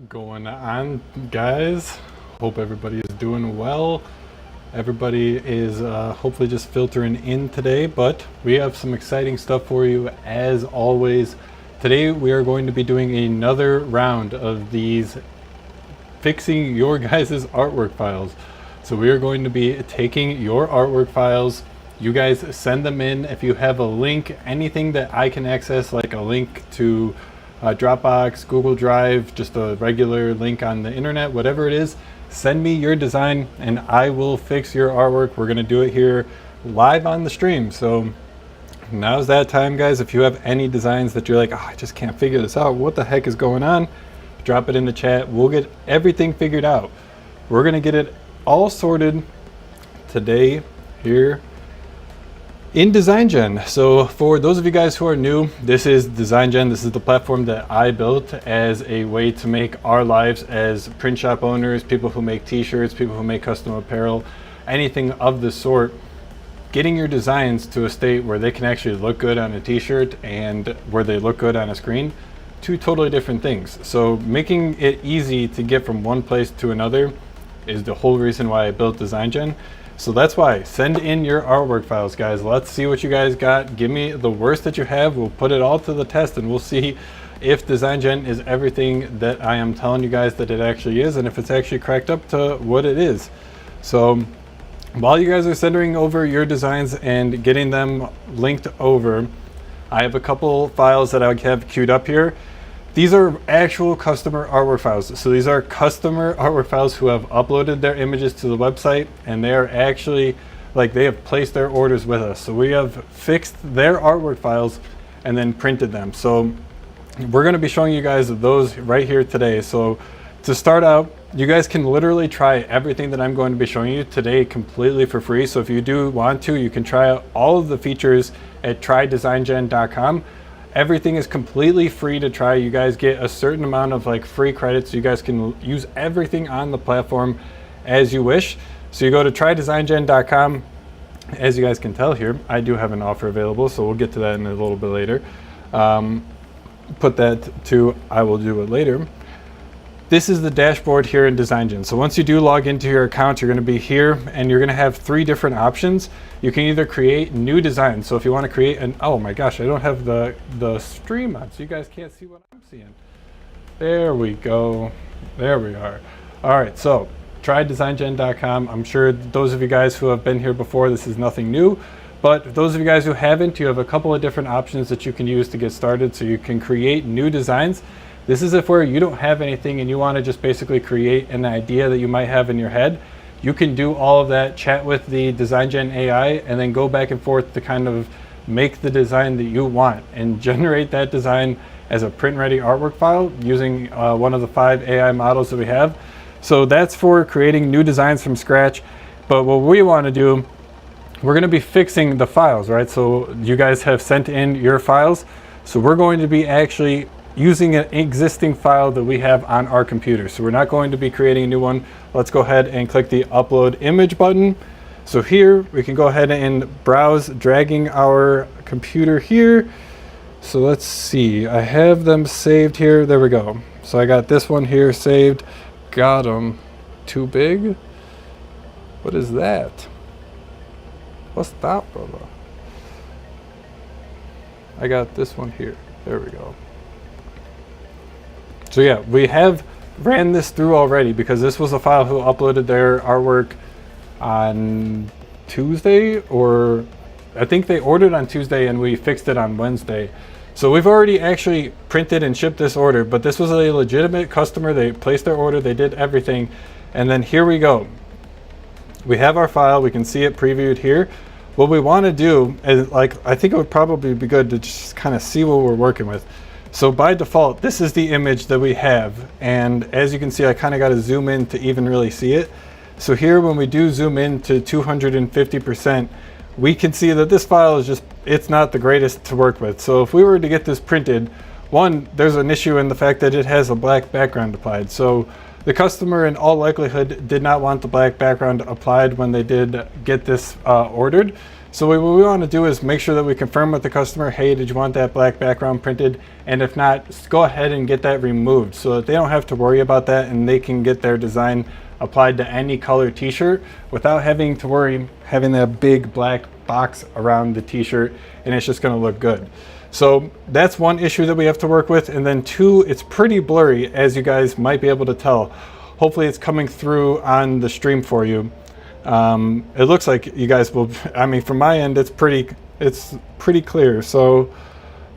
Going on, guys? Hope everybody is doing well. Everybody is hopefully just filtering in today, but we have some exciting stuff for you as always. Today we are going to be doing another round of these fixing your guys' artwork files. So we are going to be taking your artwork files. You guys send them in. If you have a link, anything that I can access, like a link to Dropbox, Google Drive, just a regular link on the internet, whatever it is, send me your design and I will fix your artwork. We're gonna do it here live on the stream. So now's that time, guys. If you have any designs that you're like, oh, I just can't figure this out, what the heck is going on? Drop it in the chat. We'll get everything figured out. We're gonna get it all sorted today here in DesignGen. So for those of you guys who are new, this is DesignGen. This is the platform that I built as a way to make our lives as print shop owners, people who make t-shirts, people who make custom apparel, anything of the sort, getting your designs to a state where they can actually look good on a t-shirt and where they look good on a screen. Two totally different things. So making it easy to get from one place to another is the whole reason why I built DesignGen. So that's why, send in your artwork files, guys. Let's see what you guys got. Give me the worst that you have. We'll put it all to the test and we'll see if DesignGen is everything that I am telling you guys that it actually is, and if it's actually cracked up to what it is. So while you guys are sending over your designs and getting them linked over, I have a couple files that I have queued up here. These are actual customer artwork files. So these are customer artwork files who have uploaded their images to the website, and they are actually, like, they have placed their orders with us. So we have fixed their artwork files and then printed them. So we're gonna be showing you guys those right here today. So to start out, you guys can literally try everything that I'm going to be showing you today completely for free. So if you do want to, you can try out all of the features at trydesigngen.com. Everything is completely free to try. You guys get a certain amount of like free credits. So you guys can use everything on the platform as you wish. So you go to trydesigngen.com. As you guys can tell here, I do have an offer available. So we'll get to that in a little bit later. Put that to, I will do it later. This is the dashboard here in DesignGen. So once you do log into your account, you're gonna be here and you're gonna have three different options. You can either create new designs. So if you wanna create an, oh my gosh, I don't have the stream on, so you guys can't see what I'm seeing. There we go, there we are. All right, so trydesigngen.com. I'm sure those of you guys who have been here before, this is nothing new. But those of you guys who haven't, you have a couple of different options that you can use to get started. So you can create new designs. This is if where you don't have anything and you want to just basically create an idea that you might have in your head. You can do all of that, chat with the DesignGen AI, and then go back and forth to kind of make the design that you want and generate that design as a print-ready artwork file using one of the 5 AI models that we have. So that's for creating new designs from scratch. But what we want to do, we're going to be fixing the files, right? So you guys have sent in your files. So we're going to be actually using an existing file that we have on our computer. So we're not going to be creating a new one. Let's go ahead and click the upload image button. So here we can go ahead and browse, dragging our computer here. So let's see, I have them saved here. There we go. So I got this one here saved. Got them. Too big? What is that? What's that, brother? I got this one here. There we go. So yeah, we have ran this through already because this was a file who uploaded their artwork on Tuesday, or I think they ordered on Tuesday and we fixed it on Wednesday. So we've already actually printed and shipped this order, but this was a legitimate customer. They placed their order, they did everything. And then here we go. We have our file, we can see it previewed here. What we want to do is, like, I think it would probably be good to just kind of see what we're working with. So by default, this is the image that we have. And as you can see, I kind of got to zoom in to even really see it. So here, when we do zoom in to 250%, we can see that this file is just, it's not the greatest to work with. So if we were to get this printed, one, there's an issue in the fact that it has a black background applied. So the customer in all likelihood did not want the black background applied when they did get this ordered. So what we want to do is make sure that we confirm with the customer, hey, did you want that black background printed? And if not, go ahead and get that removed so that they don't have to worry about that and they can get their design applied to any color t-shirt without having to worry having that big black box around the t-shirt, and it's just going to look good. So that's one issue that we have to work with. And then two, it's pretty blurry, as you guys might be able to tell. Hopefully it's coming through on the stream for you. It looks like you guys will, I mean, from my end, it's pretty clear. So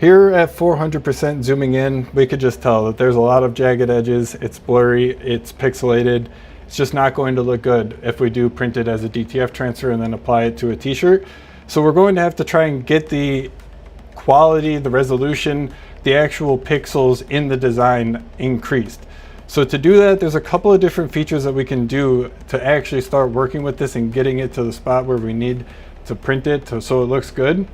here at 400% zooming in, we could just tell that there's a lot of jagged edges. It's blurry, it's pixelated. It's just not going to look good if we do print it as a DTF transfer and then apply it to a t-shirt. So we're going to have to try and get the quality, the resolution, the actual pixels in the design increased. So to do that, there's a couple of different features that we can do to actually start working with this and getting it to the spot where we need to print it so it looks good.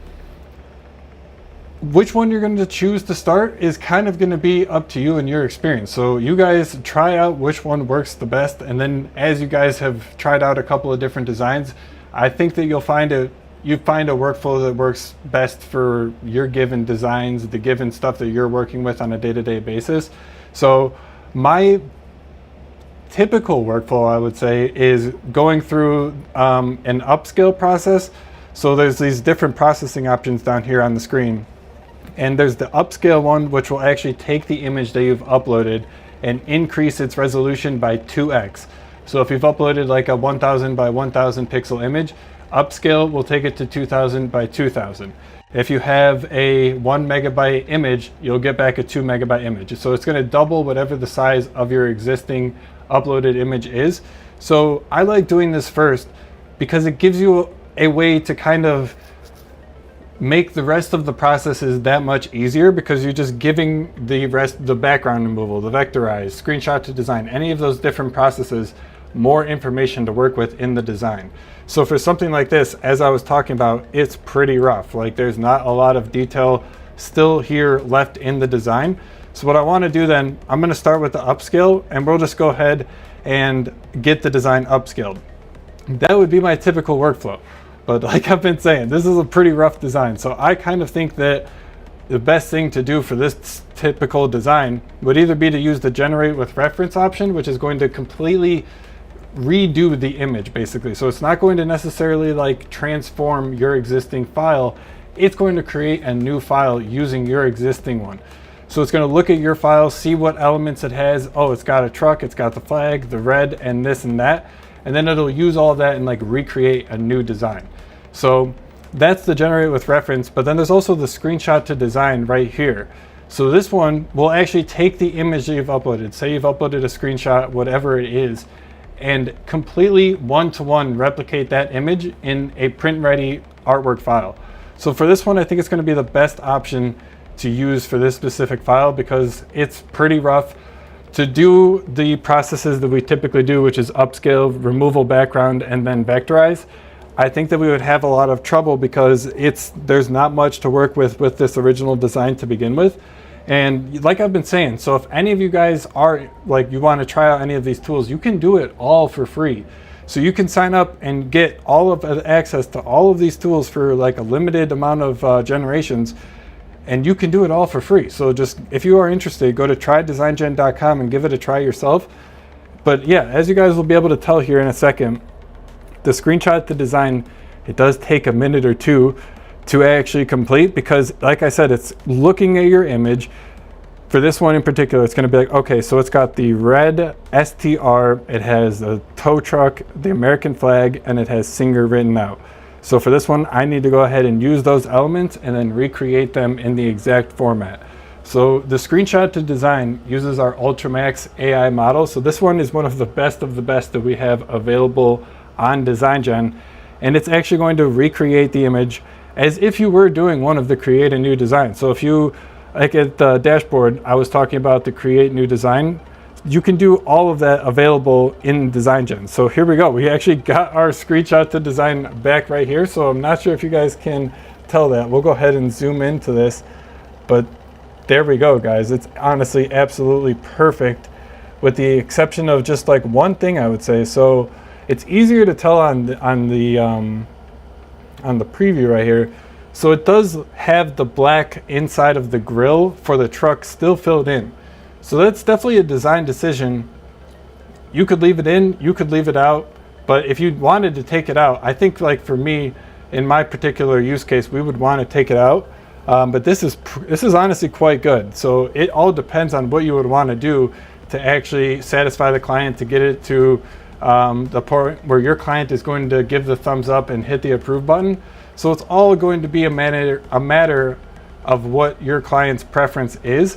Which one you're going to choose to start is kind of going to be up to you and your experience. So you guys try out which one works the best, and then as you guys have tried out a couple of different designs, I think that you find a workflow that works best for your given designs, the given stuff that you're working with on a day-to-day basis. So my typical workflow, I would say, is going through an upscale process. So there's these different processing options down here on the screen. And there's the upscale one, which will actually take the image that you've uploaded and increase its resolution by 2x. So if you've uploaded like a 1000 by 1000 pixel image, upscale will take it to 2000 by 2000. If you have a 1 megabyte image, you'll get back a 2 megabyte image. So it's going to double whatever the size of your existing uploaded image is. So I like doing this first because it gives you a way to kind of make the rest of the processes that much easier, because you're just giving the background removal, the vectorize, screenshot to design, any of those different processes more information to work with in the design. So for something like this, as I was talking about, it's pretty rough. Like there's not a lot of detail still here left in the design. So what I want to do then, I'm going to start with the upscale, and we'll just go ahead and get the design upscaled. That would be my typical workflow. But like I've been saying, this is a pretty rough design. So I kind of think that the best thing to do for this typical design would either be to use the generate with reference option, which is going to completely redo the image basically. So it's not going to necessarily like transform your existing file. It's going to create a new file using your existing one. So it's going to look at your file, see what elements it has. Oh, it's got a truck, it's got the flag, the red, and this and that. And then it'll use all that and like recreate a new design. So that's the generate with reference, but then there's also the screenshot to design right here. So this one will actually take the image that you've uploaded. Say you've uploaded a screenshot, whatever it is, and completely one-to-one replicate that image in a print-ready artwork file. So for this one, I think it's going to be the best option to use for this specific file because it's pretty rough. To do the processes that we typically do, which is upscale, removal background, and then vectorize, I think that we would have a lot of trouble because there's not much to work with this original design to begin with. And like I've been saying, so if any of you guys are like, you want to try out any of these tools, you can do it all for free. So you can sign up and get all of the access to all of these tools for like a limited amount of generations, and you can do it all for free. So just, if you are interested, go to trydesigngen.com and give it a try yourself. But yeah, as you guys will be able to tell here in a second, the screenshot to design, it does take a minute or two to actually complete because like I said, it's looking at your image. For this one in particular, it's going to be like, okay, so it's got the red STR, it has a tow truck, the American flag, and it has Singer written out. So for this one, I need to go ahead and use those elements and then recreate them in the exact format. So the screenshot to design uses our Ultramax AI model. So this one is one of the best that we have available on DesignGen. And it's actually going to recreate the image as if you were doing one of the create a new design. So if you, like at the dashboard, I was talking about the create new design. You can do all of that available in DesignGen. So here we go. We actually got our screenshot to design back right here. So I'm not sure if you guys can tell that. We'll go ahead and zoom into this, but there we go, guys. It's honestly absolutely perfect with the exception of just like one thing I would say. So it's easier to tell on the on the preview right here. So it does have the black inside of the grille for the truck still filled in. So that's definitely a design decision. You could leave it in, you could leave it out, but if you wanted to take it out, I think like for me, in my particular use case, we would want to take it out. But this is honestly quite good. So it all depends on what you would want to do to actually satisfy the client, to get it to the point where your client is going to give the thumbs up and hit the approve button. So it's all going to be a matter of what your client's preference is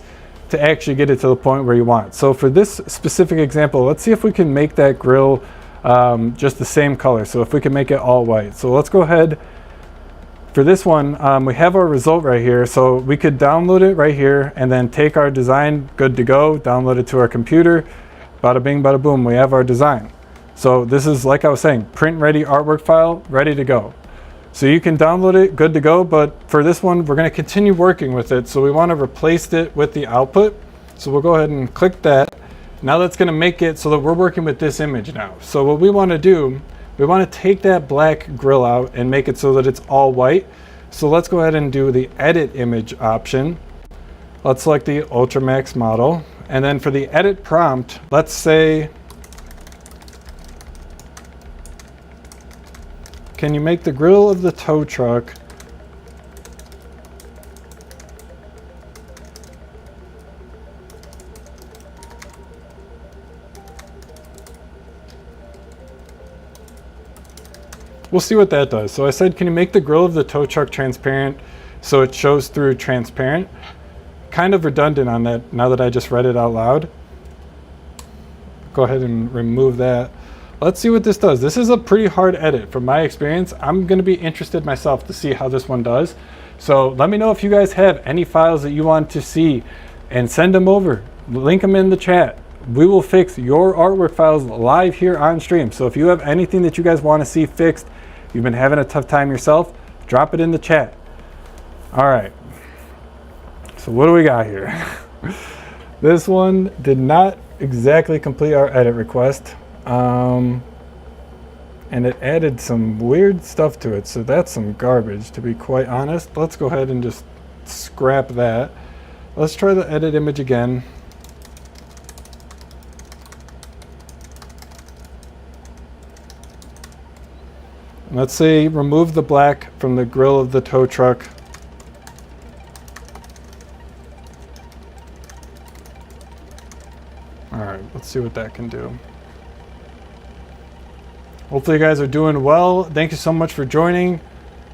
to actually get it to the point where you want. So for this specific example, let's see if we can make that grille just the same color. So if we can make it all white. So let's go ahead. For this one, we have our result right here. So we could download it right here and then take our design, good to go, download it to our computer. Bada bing, bada boom, we have our design. So this is, like I was saying, print ready artwork file, ready to go. So you can download it, good to go, but for this one, we're gonna continue working with it. So we wanna replace it with the output. So we'll go ahead and click that. Now that's gonna make it so that we're working with this image now. So what we wanna do, we wanna take that black grille out and make it so that it's all white. So let's go ahead and do the edit image option. Let's select the Ultramax model. And then for the edit prompt, let's say, can you make the grille of the tow truck we'll see what that does. So I said, can you make the grille of the tow truck transparent so it shows through transparent? Kind of redundant on that now that I just read it out loud. Go ahead and remove that. Let's see what this does. This is a pretty hard edit from my experience. I'm gonna be interested myself to see how this one does. So let me know if you guys have any files that you want to see and send them over. Link them in the chat. We will fix your artwork files live here on stream. So if you have anything that you guys wanna see fixed, you've been having a tough time yourself, drop it in the chat. All right, so what do we got here? This one did not exactly complete our edit request. And it added some weird stuff to it, so that's some garbage, to be quite honest. Let's go ahead and just scrap that. Let's try the edit image again. And let's say remove the black from the grille of the tow truck. All right, let's see what that can do. Hopefully you guys are doing well. Thank you so much for joining.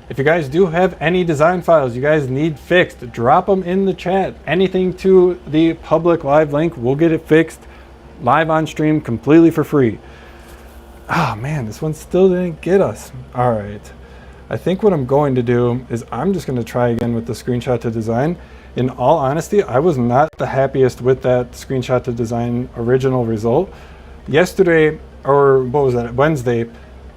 If you guys do have any design files you guys need fixed, drop them in the chat. Anything to the public live link, we'll get it fixed live on stream completely for free. Oh man, this one still didn't get us. All right. I think what I'm going to do is I'm just going to try again with the screenshot to design. In all honesty, I was not the happiest with that screenshot to design original result. Yesterday, or what was that, Wednesday,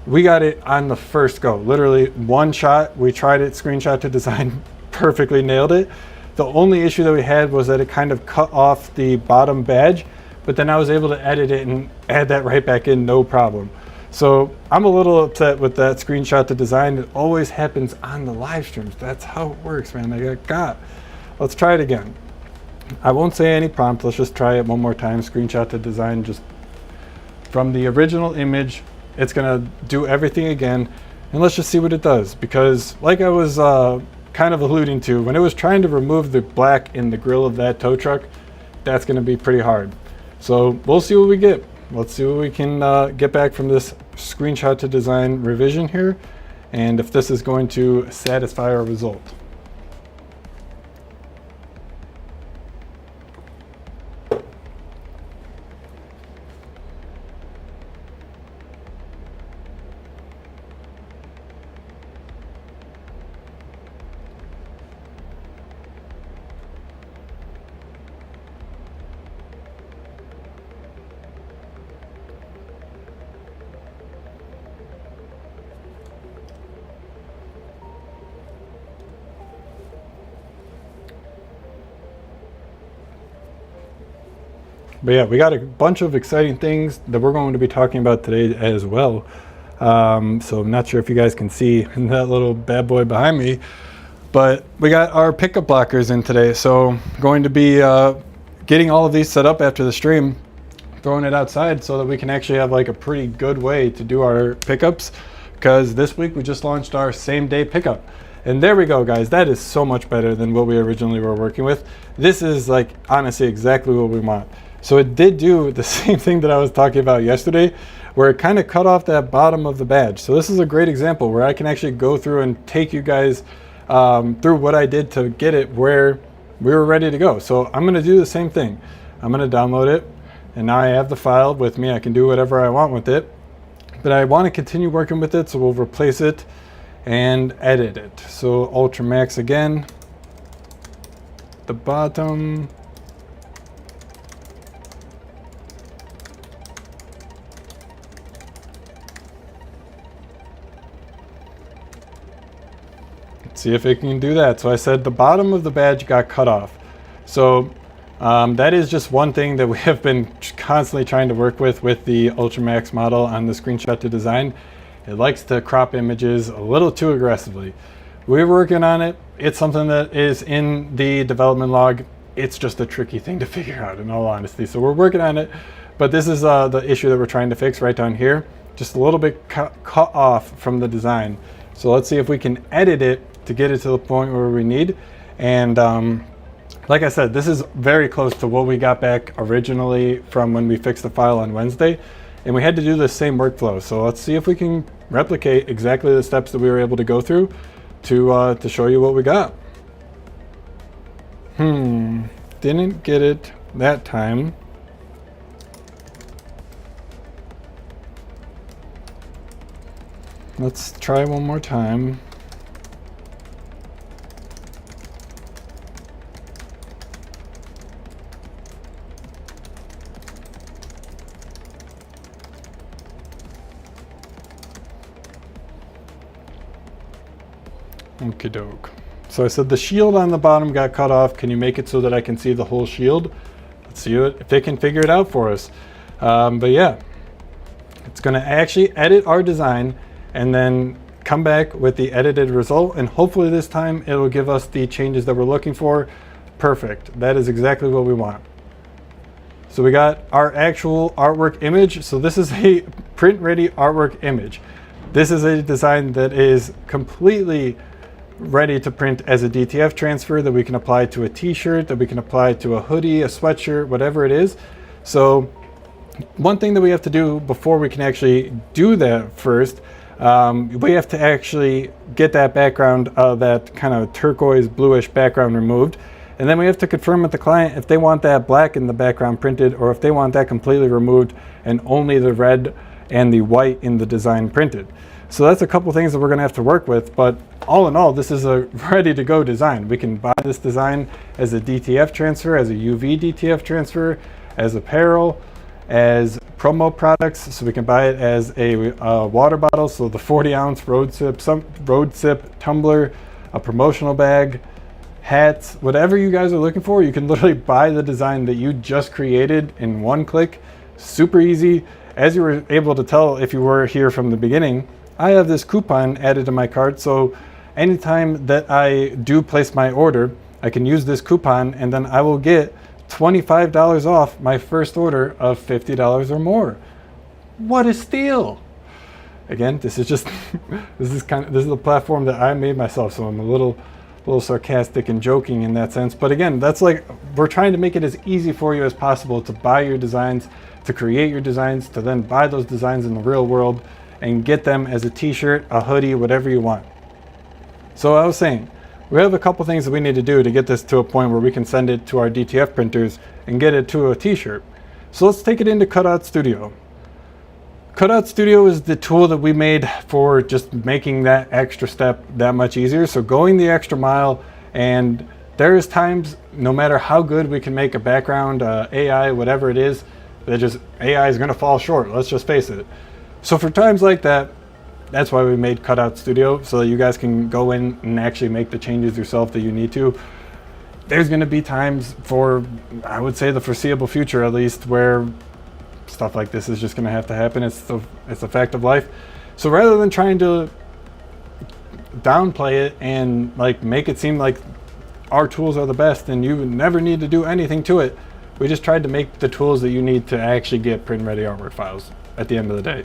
we got it on the first go. Literally one shot, we tried it, screenshot to design, perfectly nailed it. The only issue that we had was that it kind of cut off the bottom badge, but then I was able to edit it and add that right back in, no problem. So I'm a little upset with that screenshot to design. It always happens on the live streams. That's how it works, man. I got. Let's try it again. I won't say any prompt. Let's just try it one more time. Screenshot to design, just from the original image. It's gonna do everything again, and let's just see what it does. Because like I was kind of alluding to, when it was trying to remove the black in the grille of that tow truck, that's gonna be pretty hard. So we'll see what we get. Let's see what we can get back from this screenshot to design revision here, and if this is going to satisfy our result. But yeah, we got a bunch of exciting things that we're going to be talking about today as well. So I'm not sure if you guys can see that little bad boy behind me, but we got our pickup blockers in today. So going to be getting all of these set up after the stream, throwing it outside so that we can actually have like a pretty good way to do our pickups, because this week we just launched our same day pickup. And there we go, guys. That is so much better than what we originally were working with. This is like honestly exactly what we want. So it did do the same thing that I was talking about yesterday, where it kind of cut off that bottom of the badge. So this is a great example where I can actually go through and take you guys through what I did to get it where we were ready to go. So I'm going to do the same thing. I'm going to download it, and now I have the file with me. I can do whatever I want with it, but I want to continue working with it, so we'll replace it and edit it. So Ultramax again, the bottom. Let's see if it can do that. So I said the bottom of the badge got cut off. So that is just one thing that we have been constantly trying to work with the Ultramax model on the screenshot to design. It likes to crop images a little too aggressively. We're working on it. It's something that is in the development log. It's just a tricky thing to figure out, in all honesty. So we're working on it, but this is the issue that we're trying to fix right down here. Just a little bit cut off from the design. So let's see if we can edit it to get it to the point where we need. And like I said, this is very close to what we got back originally from when we fixed the file on Wednesday. And we had to do the same workflow. So let's see if we can replicate exactly the steps that we were able to go through to show you what we got. Didn't get it that time. Let's try one more time. Okie doke. So I said the shield on the bottom got cut off. Can you make it so that I can see the whole shield? Let's see if they can figure it out for us. But yeah, it's going to actually edit our design and then come back with the edited result. And hopefully this time it will give us the changes that we're looking for. Perfect. That is exactly what we want. So we got our actual artwork image. So this is a print ready artwork image. This is a design that is completely ready to print as a DTF transfer that we can apply to a t-shirt, that we can apply to a hoodie, a sweatshirt, whatever it is. So one thing that we have to do before we can actually do that first, we have to actually get that background, that kind of turquoise bluish background removed. And then we have to confirm with the client if they want that black in the background printed, or if they want that completely removed and only the red and the white in the design printed. So that's a couple things that we're going to have to work with, but all in all, this is a ready to go design. We can buy this design as a DTF transfer, as a UV DTF transfer, as apparel, as promo products. So we can buy it as a water bottle, so the 40-ounce road sip tumbler, a promotional bag, hats, whatever you guys are looking for. You can literally buy the design that you just created in one click. Super easy. As you were able to tell if you were here from the beginning, I have this coupon added to my cart, so anytime that I do place my order, I can use this coupon and then I will get $25 off my first order of $50 or more. What a steal! Again, this is just this is the platform that I made myself, so I'm a little sarcastic and joking in that sense. But again, that's like, we're trying to make it as easy for you as possible to buy your designs, to create your designs, to then buy those designs in the real world and get them as a t-shirt, a hoodie, whatever you want. So I was saying, we have a couple things that we need to do to get this to a point where we can send it to our DTF printers and get it to a t-shirt. So let's take it into Cutout Studio. Cutout Studio is the tool that we made for just making that extra step that much easier. So going the extra mile, and there's times, no matter how good we can make a background, AI, whatever it is, that just AI is going to fall short. Let's just face it. So for times like that, that's why we made Cutout Studio, so that you guys can go in and actually make the changes yourself that you need to. There's going to be times for, I would say the foreseeable future at least, where stuff like this is just going to have to happen. It's a fact of life. So rather than trying to downplay it and like make it seem like our tools are the best and you never need to do anything to it, we just tried to make the tools that you need to actually get print ready artwork files at the end of the day.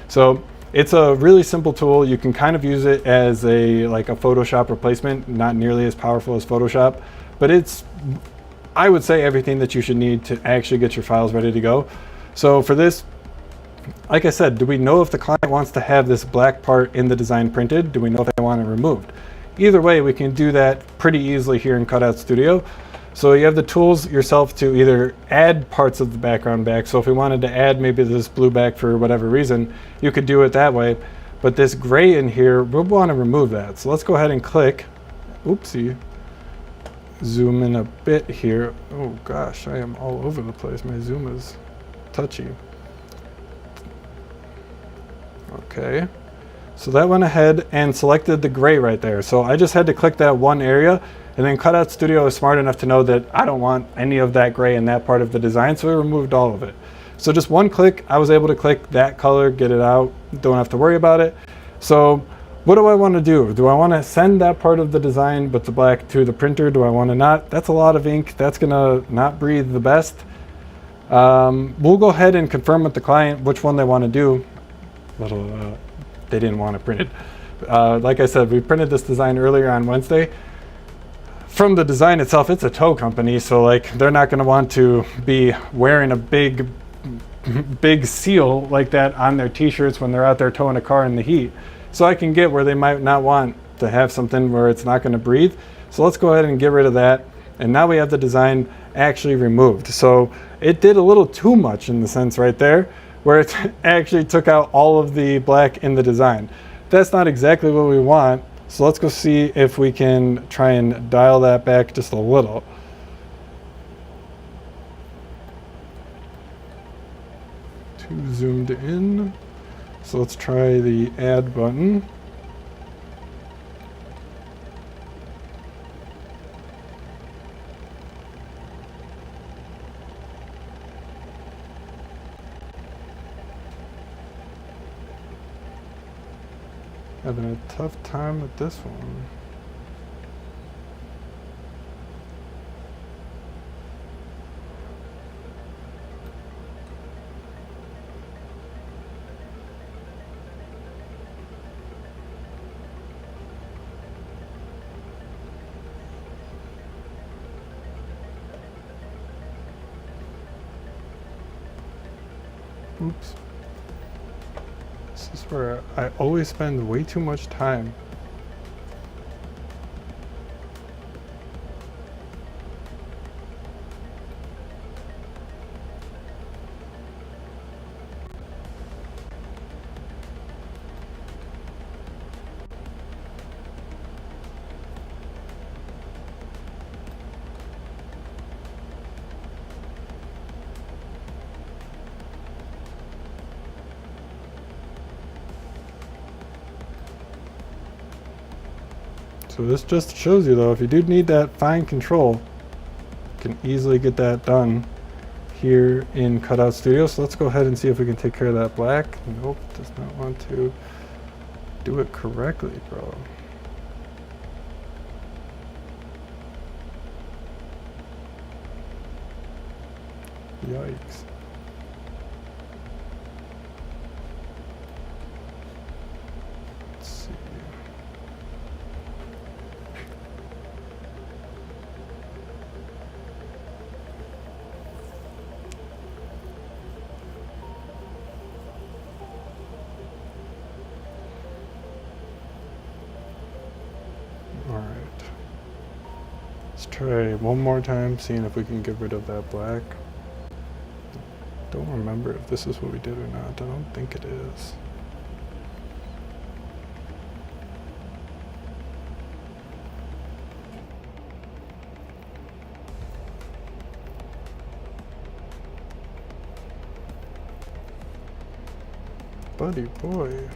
So it's a really simple tool. You can kind of use it as a Photoshop replacement, not nearly as powerful as Photoshop, but it's, I would say, everything that you should need to actually get your files ready to go. So for this, like I said, do we know if the client wants to have this black part in the design printed? Do we know if they want it removed? Either way, we can do that pretty easily here in Cutout Studio. So you have the tools yourself to either add parts of the background back. So if we wanted to add maybe this blue back for whatever reason, you could do it that way. But this gray in here, we'll want to remove that. So let's go ahead and click. Oopsie. Zoom in a bit here. Oh gosh, I am all over the place. My zoom is touchy. Okay. So that went ahead and selected the gray right there. So I just had to click that one area, and then Cutout Studio is smart enough to know that I don't want any of that gray in that part of the design, so we removed all of it. So just one click, I was able to click that color, get it out, don't have to worry about it. So what do I want to do? Do I want to send that part of the design with the black to the printer? Do I want to not? That's a lot of ink. That's gonna not breathe the best. We'll go ahead and confirm with the client which one they want to do. They didn't want it printed. Like I said, we printed this design earlier on Wednesday. From the design itself, it's a tow company, so like they're not going to want to be wearing a big seal like that on their t-shirts when they're out there towing a car in the heat. So I can get where they might not want to have something where it's not going to breathe. So let's go ahead and get rid of that. And now we have the design actually removed. So it did a little too much in the sense right there, where it actually took out all of the black in the design. That's not exactly what we want. So let's go see if we can try and dial that back just a little. Too zoomed in. So let's try the add button. Having a tough time with this one. Oops. This is where I always spend way too much time. So this just shows you though, if you do need that fine control, you can easily get that done here in Cutout Studio. So let's go ahead and see if we can take care of that black. Nope, does not want to do it correctly, bro. Yikes. Let's see. Alright. Let's try one more time, seeing if we can get rid of that black. Don't remember if this is what we did or not. I don't think it is. Buddy boy.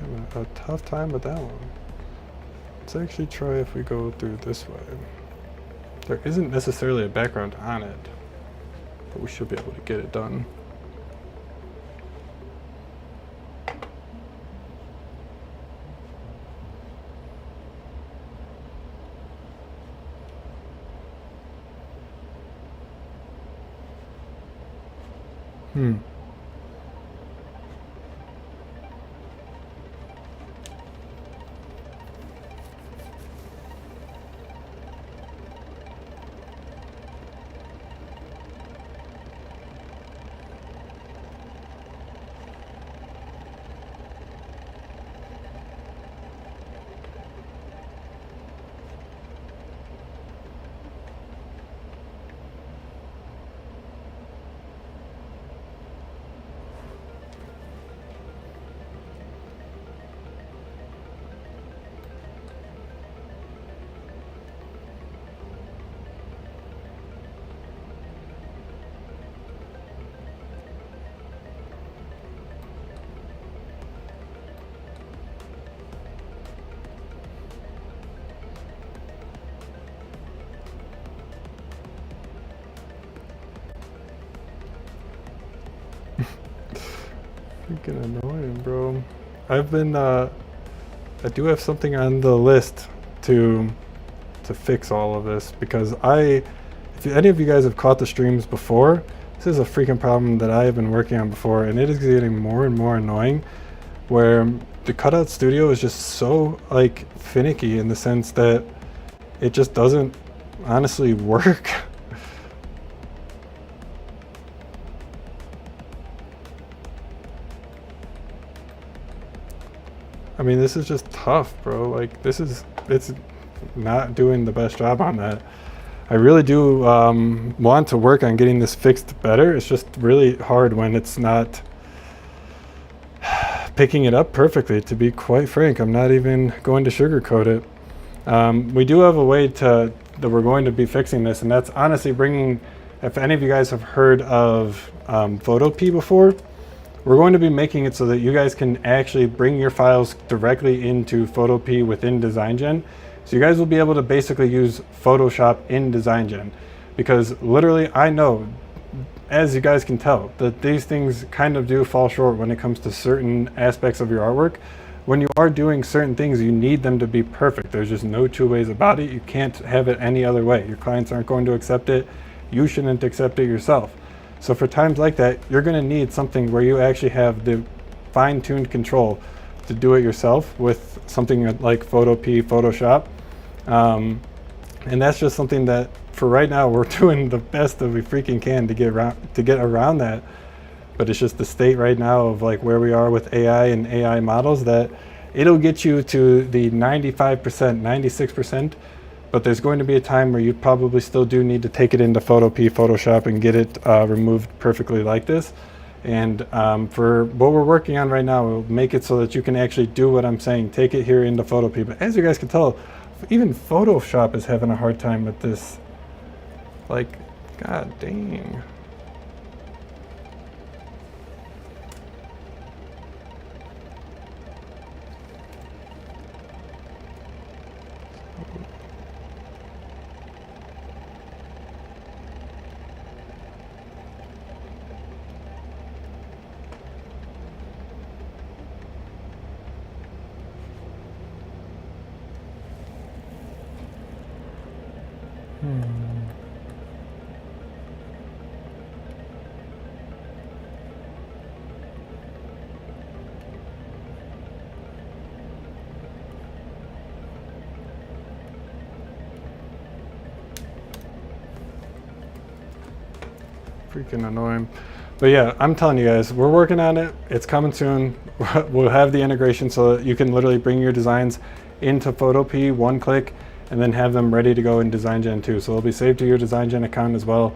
Having a tough time with that one. Let's actually try if we go through this way. There isn't necessarily a background on it. but we should be able to get it done. Freaking annoying, bro. I've been I do have something on the list to fix all of this, because if any of you guys have caught the streams before, this is a freaking problem that I have been working on before, and it is getting more and more annoying, where the Cutout Studio is just so like finicky in the sense that it just doesn't honestly work. I mean, this is just tough, bro. Like, it's not doing the best job on that. I really do want to work on getting this fixed better. It's just really hard when it's not picking it up perfectly, to be quite frank. I'm not even going to sugarcoat it. We do have a way that we're going to be fixing this, and that's honestly bringing, if any of you guys have heard of Photopea before, we're going to be making it so that you guys can actually bring your files directly into Photopea within DesignGen. So you guys will be able to basically use Photoshop in DesignGen, because literally I know, as you guys can tell, that these things kind of do fall short when it comes to certain aspects of your artwork. When you are doing certain things, you need them to be perfect. There's just no two ways about it. You can't have it any other way. Your clients aren't going to accept it. You shouldn't accept it yourself. So for times like that, you're going to need something where you actually have the fine-tuned control to do it yourself with something like Photopea, Photoshop. And that's just something that for right now, we're doing the best that we freaking can to get around that. But it's just the state right now of like where we are with AI and AI models, that it'll get you to the 95%, 96%. But there's going to be a time where you probably still do need to take it into Photopea, Photoshop, and get it removed perfectly like this. And for what we're working on right now, we'll make it so that you can actually do what I'm saying, take it here into Photopea. But as you guys can tell, even Photoshop is having a hard time with this. Like, god dang. Freaking annoying. But yeah, I'm telling you guys, we're working on it. It's coming soon. We'll have the integration so that you can literally bring your designs into Photopea, one click, and then have them ready to go in DesignGen too. So they'll be saved to your DesignGen account as well.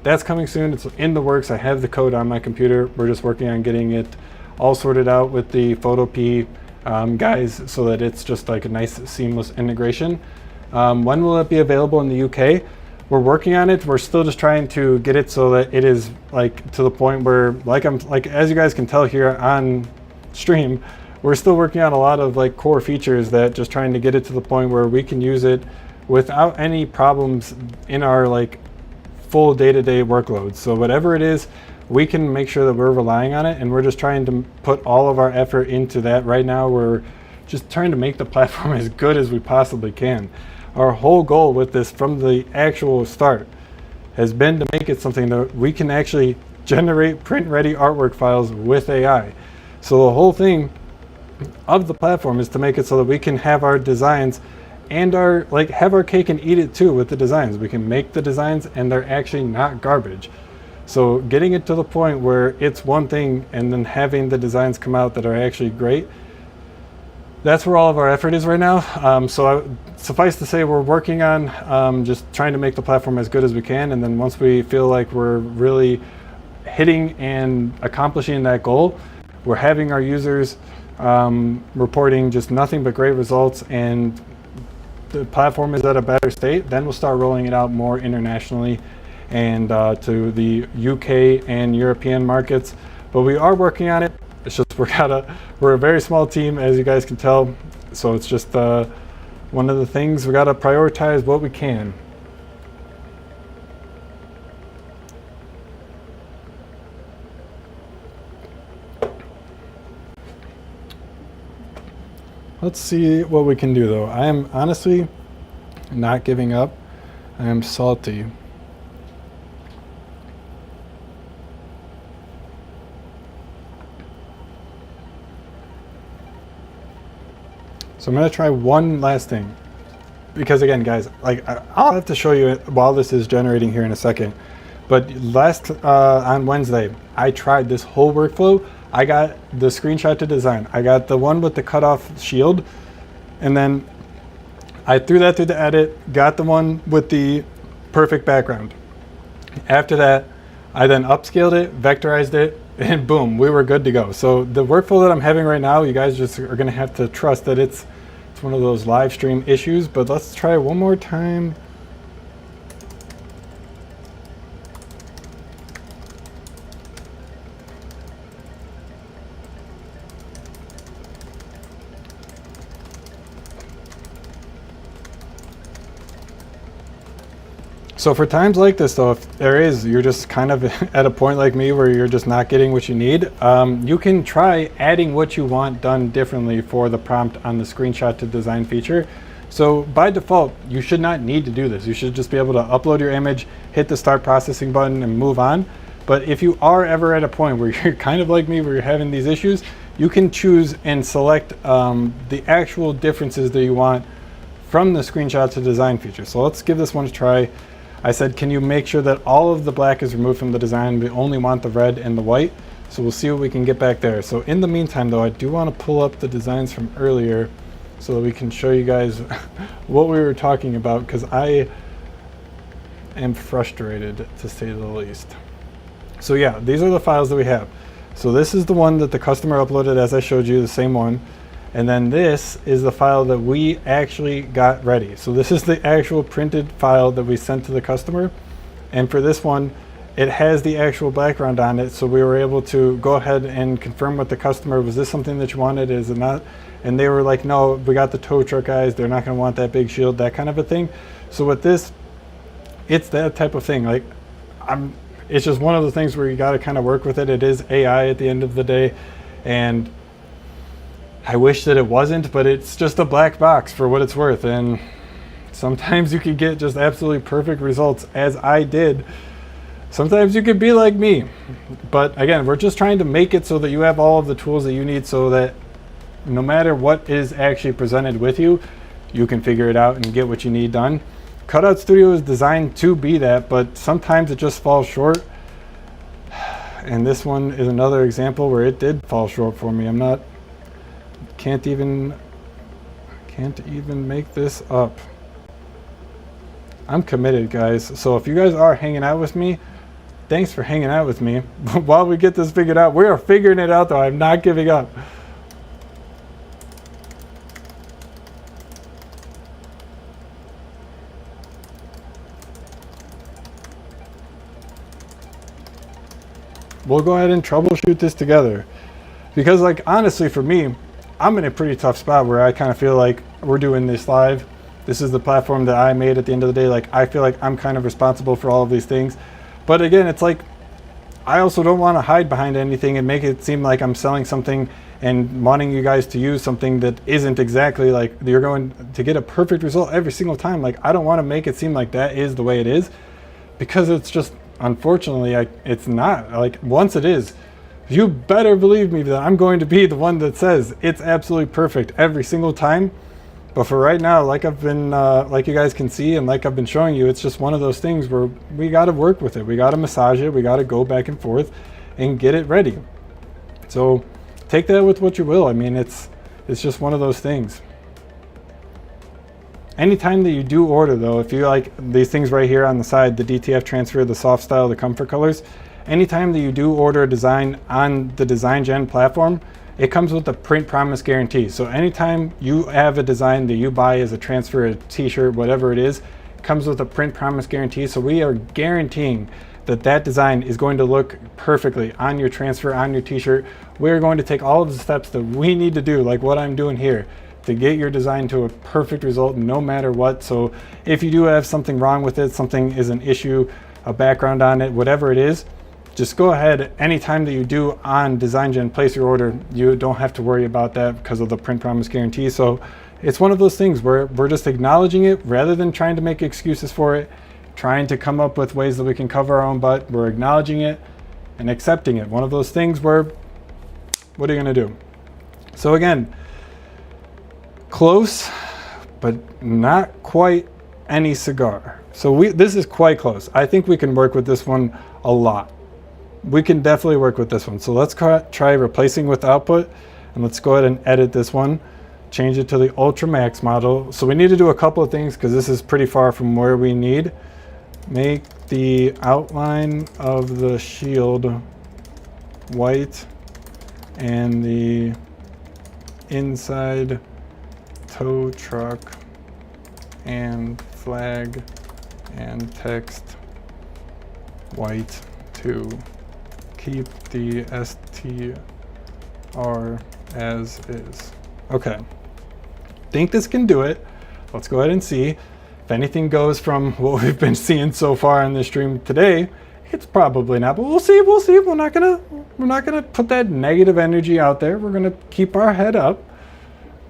That's coming soon. It's in the works. I have the code on my computer. We're just working on getting it all sorted out with the Photopea guys so that it's just like a nice seamless integration. When will it be available in the UK? We're working on it. We're still just trying to get it so that it is like to the point where, like as you guys can tell here on stream, we're still working on a lot of like core features, that just trying to get it to the point where we can use it without any problems in our like full day-to-day workloads. So whatever it is, we can make sure that we're relying on it, and we're just trying to put all of our effort into that. Right now, we're just trying to make the platform as good as we possibly can. Our whole goal with this from the actual start has been to make it something that we can actually generate print-ready artwork files with AI. So the whole thing of the platform is to make it so that we can have our designs and have our cake and eat it too with the designs. We can make the designs and they're actually not garbage. So getting it to the point where it's one thing and then having the designs come out that are actually great, that's where all of our effort is right now. Suffice to say, we're working on just trying to make the platform as good as we can, and then once we feel like we're really hitting and accomplishing that goal, we're having our users reporting just nothing but great results, and the platform is at a better state, then we'll start rolling it out more internationally and to the UK and European markets. But we are working on it. It's just we're a very small team, as you guys can tell. So it's just one of the things we gotta prioritize what we can. Let's see what we can do though. I am honestly not giving up. I am salty. So I'm gonna try one last thing, because again, guys, I'll have to show you it while this is generating here in a second. But on Wednesday, I tried this whole workflow. I got the screenshot to design. I got the one with the cutoff shield, and then I threw that through the edit, got the one with the perfect background. After that, I then upscaled it, vectorized it, and boom, we were good to go. So the workflow that I'm having right now, you guys just are gonna have to trust that it's one of those live stream issues, but let's try it one more time. So for times like this though, if you're just kind of at a point like me where you're just not getting what you need, you can try adding what you want done differently for the prompt on the screenshot to design feature. So by default, you should not need to do this. You should just be able to upload your image, hit the start processing button and move on. But if you are ever at a point where you're kind of like me, where you're having these issues, you can choose and select the actual differences that you want from the screenshot to design feature. So let's give this one a try. I said, can you make sure that all of the black is removed from the design? We only want the red and the white. So we'll see what we can get back there. So in the meantime though, I do want to pull up the designs from earlier so that we can show you guys what we were talking about, because I am frustrated to say the least. So yeah, these are the files that we have. So this is the one that the customer uploaded, as I showed you, the same one. And then this is the file that we actually got ready. So this is the actual printed file that we sent to the customer. And for this one, it has the actual background on it. So we were able to go ahead and confirm with the customer, was this something that you wanted, is it not? And they were like, no, we got the tow truck guys, they're not gonna want that big shield, that kind of a thing. So with this, it's that type of thing. Like, it's just one of the things where you gotta kind of work with it. It is AI at the end of the day. And I wish that it wasn't, but it's just a black box for what it's worth. And sometimes you can get just absolutely perfect results, as I did. Sometimes you could be like me. But again, we're just trying to make it so that you have all of the tools that you need, so that no matter what is actually presented with you, you can figure it out and get what you need done. Cutout Studio is designed to be that, but sometimes it just falls short. And this one is another example where it did fall short for me. Can't even make this up. I'm committed, guys. So if you guys are hanging out with me, thanks for hanging out with me while we get this figured out. We are figuring it out though. I'm not giving up. We'll go ahead and troubleshoot this together. Because like, honestly, for me, I'm in a pretty tough spot where I kind of feel like we're doing this live This is the platform that I made at the end of the day. Like, I feel like I'm kind of responsible for all of these things. But again, it's like, I also don't want to hide behind anything and make it seem like I'm selling something and wanting you guys to use something that isn't exactly like you're going to get a perfect result every single time. Like, I don't want to make it seem like that is the way it is, because it's just, unfortunately, it's not. Like, once it is, you better believe me that I'm going to be the one that says it's absolutely perfect every single time. But for right now, like I've been, like you guys can see, and like I've been showing you, it's just one of those things where we got to work with it. We got to massage it. We got to go back and forth and get it ready. So take that with what you will. I mean, it's just one of those things. Anytime that you do order, though, if you like these things right here on the side, the DTF transfer, the soft style, the comfort colors, anytime that you do order a design on the DesignGen platform, it comes with a print promise guarantee. So anytime you have a design that you buy as a transfer, a t-shirt, whatever it is, it comes with a print promise guarantee. So we are guaranteeing that that design is going to look perfectly on your transfer, on your t-shirt. We're going to take all of the steps that we need to do, like what I'm doing here, to get your design to a perfect result no matter what. So if you do have something wrong with it, something is an issue, a background on it, whatever it is, just go ahead. Anytime that you do on DesignGen place your order, you don't have to worry about that because of the print promise guarantee. So it's one of those things where we're just acknowledging it rather than trying to make excuses for it, trying to come up with ways that we can cover our own butt. We're acknowledging it and accepting it. One of those things where, what are you gonna do? So again, close, but not quite any cigar. So this is quite close. I think we can work with this one a lot. We can definitely work with this one. So let's try replacing with output, and let's go ahead and edit this one, change it to the Ultra Max model. So we need to do a couple of things because this is pretty far from where we need. Make the outline of the shield white and the inside tow truck and flag and text white too. Keep the STR as is. Okay, think this can do it. Let's go ahead and see. If anything goes from what we've been seeing so far in the stream today, it's probably not, but we'll see. We're not gonna put that negative energy out there. We're gonna keep our head up.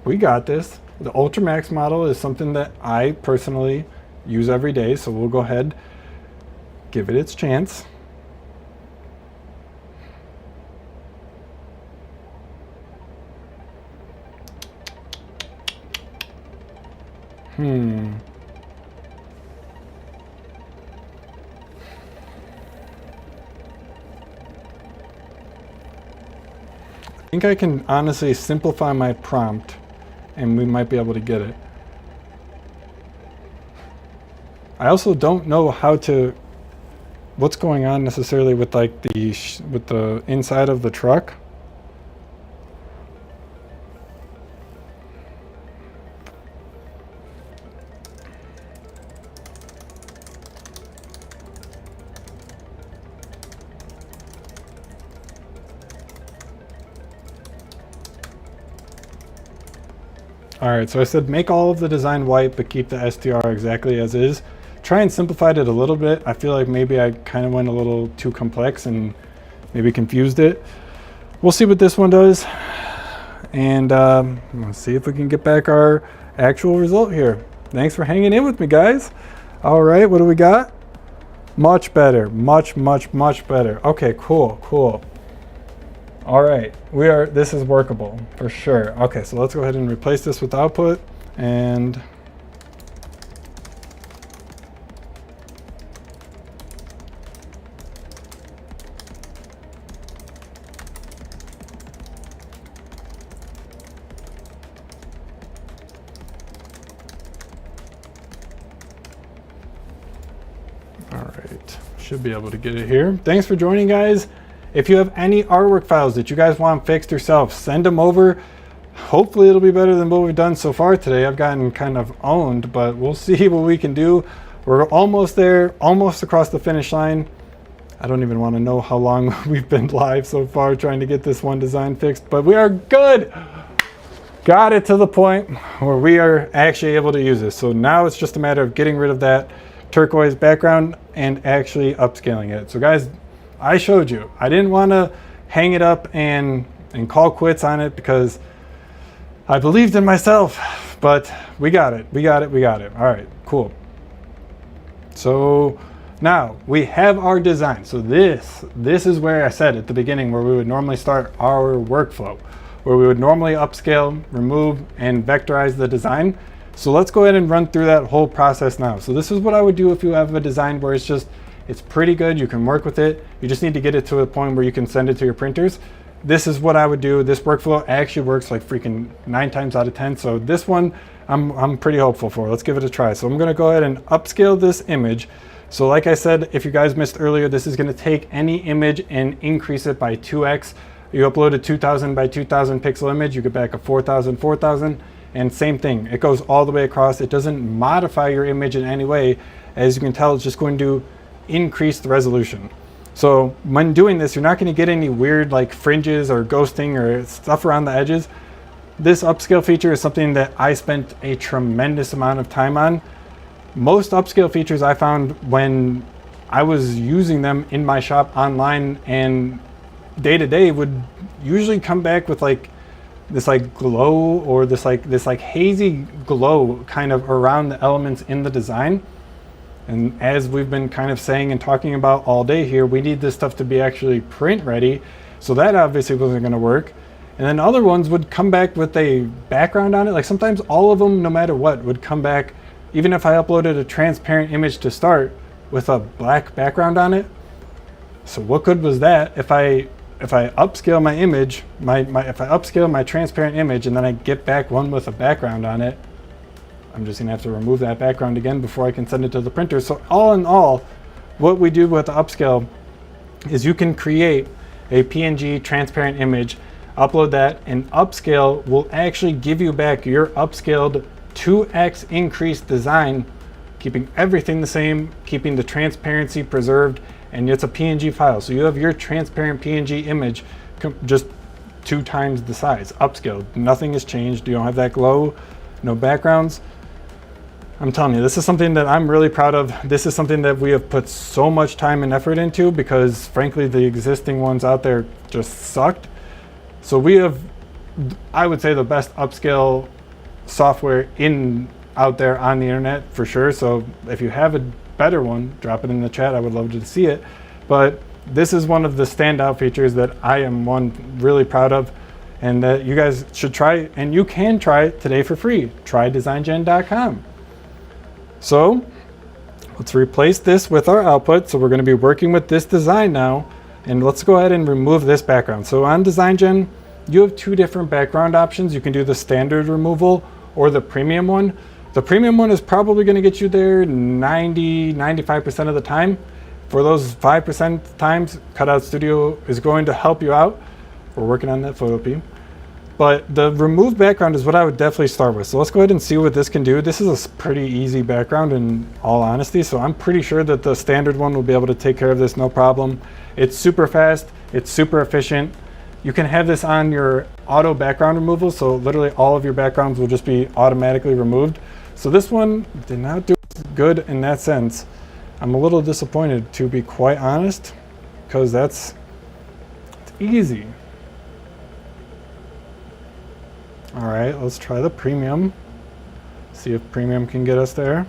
We got this. The Ultra Max model is something that I personally use every day, so we'll go ahead, give it its chance. I think I can honestly simplify my prompt and we might be able to get it. I also don't know what's going on necessarily with like with the inside of the truck. Alright, so I said make all of the design white, but keep the STR exactly as is. Try and simplify it a little bit. I feel like maybe I kind of went a little too complex and maybe confused it. We'll see what this one does. And let's see if we can get back our actual result here. Thanks for hanging in with me, guys. Alright, what do we got? Much better. Much better. Okay, cool. All right, this is workable for sure. Okay, so let's go ahead and replace this with output and all right, should be able to get it here. Thanks for joining, guys. If you have any artwork files that you guys want fixed yourself, send them over. Hopefully it'll be better than what we've done so far today. I've gotten kind of owned, but we'll see what we can do. We're almost there, almost across the finish line. I don't even want to know how long we've been live so far trying to get this one design fixed, but we are good. got it to the point where we are actually able to use this. So now it's just a matter of getting rid of that turquoise background and actually upscaling it. So guys, I showed you. I didn't want to hang it up and call quits on it because I believed in myself, but we got it. All right, cool. So now we have our design. So this is where I said at the beginning where we would normally start our workflow, where we would normally upscale, remove, and vectorize the design. So let's go ahead and run through that whole process now. So this is what I would do if you have a design where it's pretty good, you can work with it, you just need to get it to a point where you can send it to your printers. This is what I would do. This workflow actually works like freaking 9 times out of 10. So this one I'm pretty hopeful for. Let's give it a try. So I'm gonna go ahead and upscale this image. So like I said, if you guys missed earlier, this is gonna take any image and increase it by 2x. You upload a 2000 by 2000 pixel image, you get back a 4000, and same thing. It goes all the way across. It doesn't modify your image in any way. As you can tell, it's just going to increase the resolution. So when doing this, you're not going to get any weird like fringes or ghosting or stuff around the edges. This upscale feature is something that I spent a tremendous amount of time on. Most upscale features I found when I was using them in my shop online and day to day would usually come back with like this like glow or this like hazy glow kind of around the elements in the design. And as we've been kind of saying and talking about all day here, we need this stuff to be actually print ready. So that obviously wasn't going to work. And then other ones would come back with a background on it. Like sometimes all of them, no matter what, would come back, even if I uploaded a transparent image to start with a black background on it. So what good was that if I upscale my image, if I upscale my transparent image and then I get back one with a background on it, I'm just gonna have to remove that background again before I can send it to the printer. So all in all, what we do with the upscale is you can create a PNG transparent image, upload that, and upscale will actually give you back your upscaled 2x increased design, keeping everything the same, keeping the transparency preserved, and it's a PNG file. So you have your transparent PNG image just 2 times the size, upscaled. Nothing has changed. You don't have that glow, no backgrounds. I'm telling you, this is something that I'm really proud of. This is something that we have put so much time and effort into because frankly, the existing ones out there just sucked. So we have, I would say, the best upscale software out there on the internet for sure. So if you have a better one, drop it in the chat. I would love to see it. But this is one of the standout features that I am really proud of and that you guys should try, and you can try it today for free. Try designgen.com. So let's replace this with our output. So we're going to be working with this design now, and let's go ahead and remove this background. So on DesignGen, you have 2 different background options. You can do the standard removal or the premium one. The premium one is probably going to get you there 95% of the time. For those 5% times, Cutout Studio is going to help you out. We're working on that Photopea. But the remove background is what I would definitely start with. So let's go ahead and see what this can do. This is a pretty easy background in all honesty. So I'm pretty sure that the standard one will be able to take care of this no problem. It's super fast. It's super efficient. You can have this on your auto background removal. So literally all of your backgrounds will just be automatically removed. So this one did not do good in that sense. I'm a little disappointed, to be quite honest, because it's easy. All right, let's try the premium. See if premium can get us there.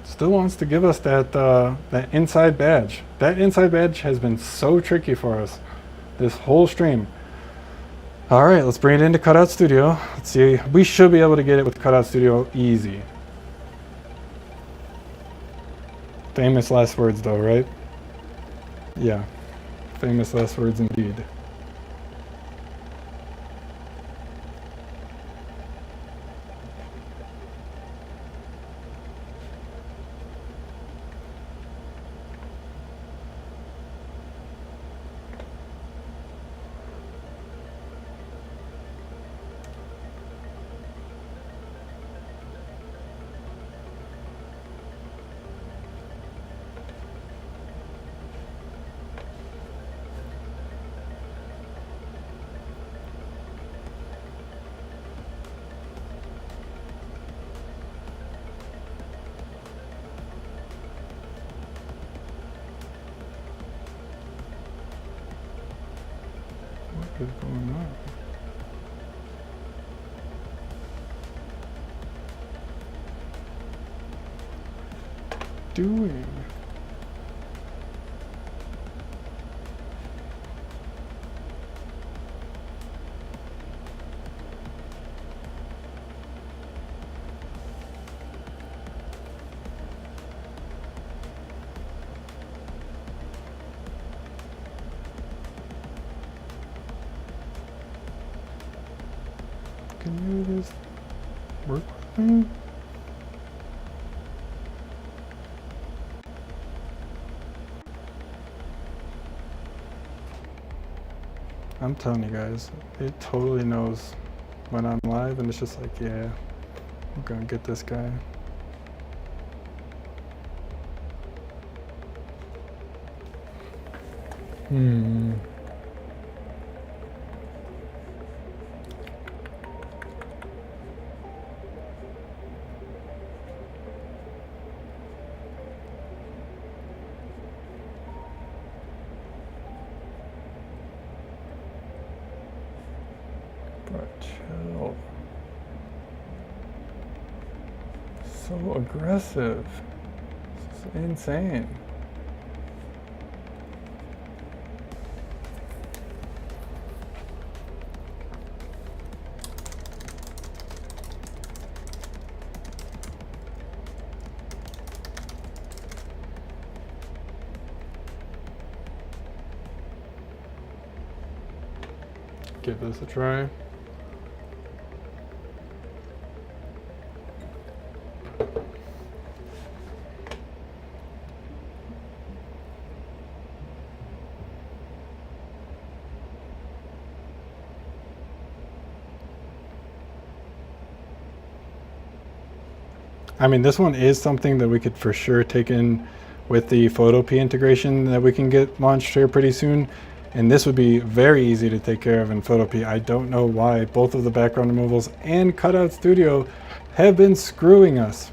Still wants to give us that inside badge. That inside badge has been so tricky for us this whole stream. All right, let's bring it into Cutout Studio. Let's see, we should be able to get it with Cutout Studio easy. Famous last words though, right? Yeah, famous last words indeed. is going on? Doing? Can you just work with me? I'm telling you guys, it totally knows when I'm live, and it's just like, yeah, I'm gonna get this guy. But chill. So aggressive. It's insane. Give this a try. I mean, this one is something that we could for sure take in with the Photopea integration that we can get launched here pretty soon. And this would be very easy to take care of in Photopea. I don't know why both of the background removals and Cutout Studio have been screwing us,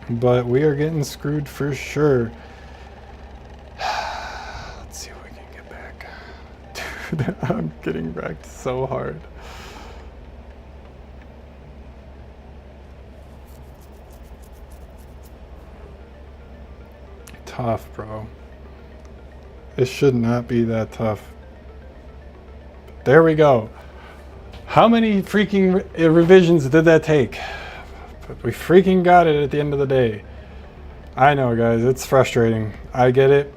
but we are getting screwed for sure. Let's see if we can get back. Dude, I'm getting wrecked so hard. Tough, bro. It should not be that tough. There we go. How many freaking revisions did that take? But we freaking got it at the end of the day. I know, guys, it's frustrating. I get it.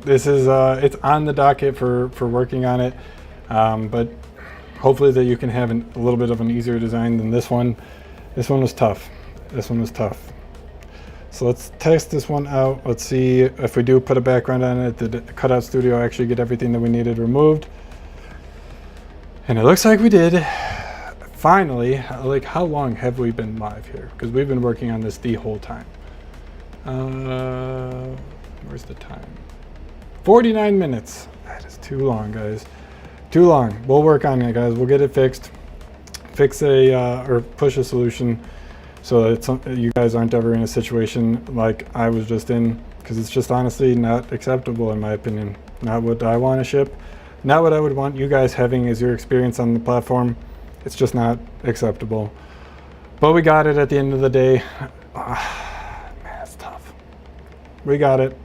This is it's on the docket for working on it, but hopefully that you can have a little bit of an easier design than this one. This one was tough. This one was tough. So let's test this one out. Let's see if we do put a background on it, did Cutout Studio actually get everything that we needed removed? And it looks like we did. Finally. Like, how long have we been live here? Because we've been working on this the whole time. Where's the time? 49 minutes. That is too long, guys. Too long. We'll work on it, guys. We'll get it fixed. Fix or push a solution, so that you guys aren't ever in a situation like I was just in, because it's just honestly not acceptable in my opinion. Not what I want to ship, not what I would want you guys having as your experience on the platform. It's just not acceptable. But we got it at the end of the day. Man, it's tough. We got it.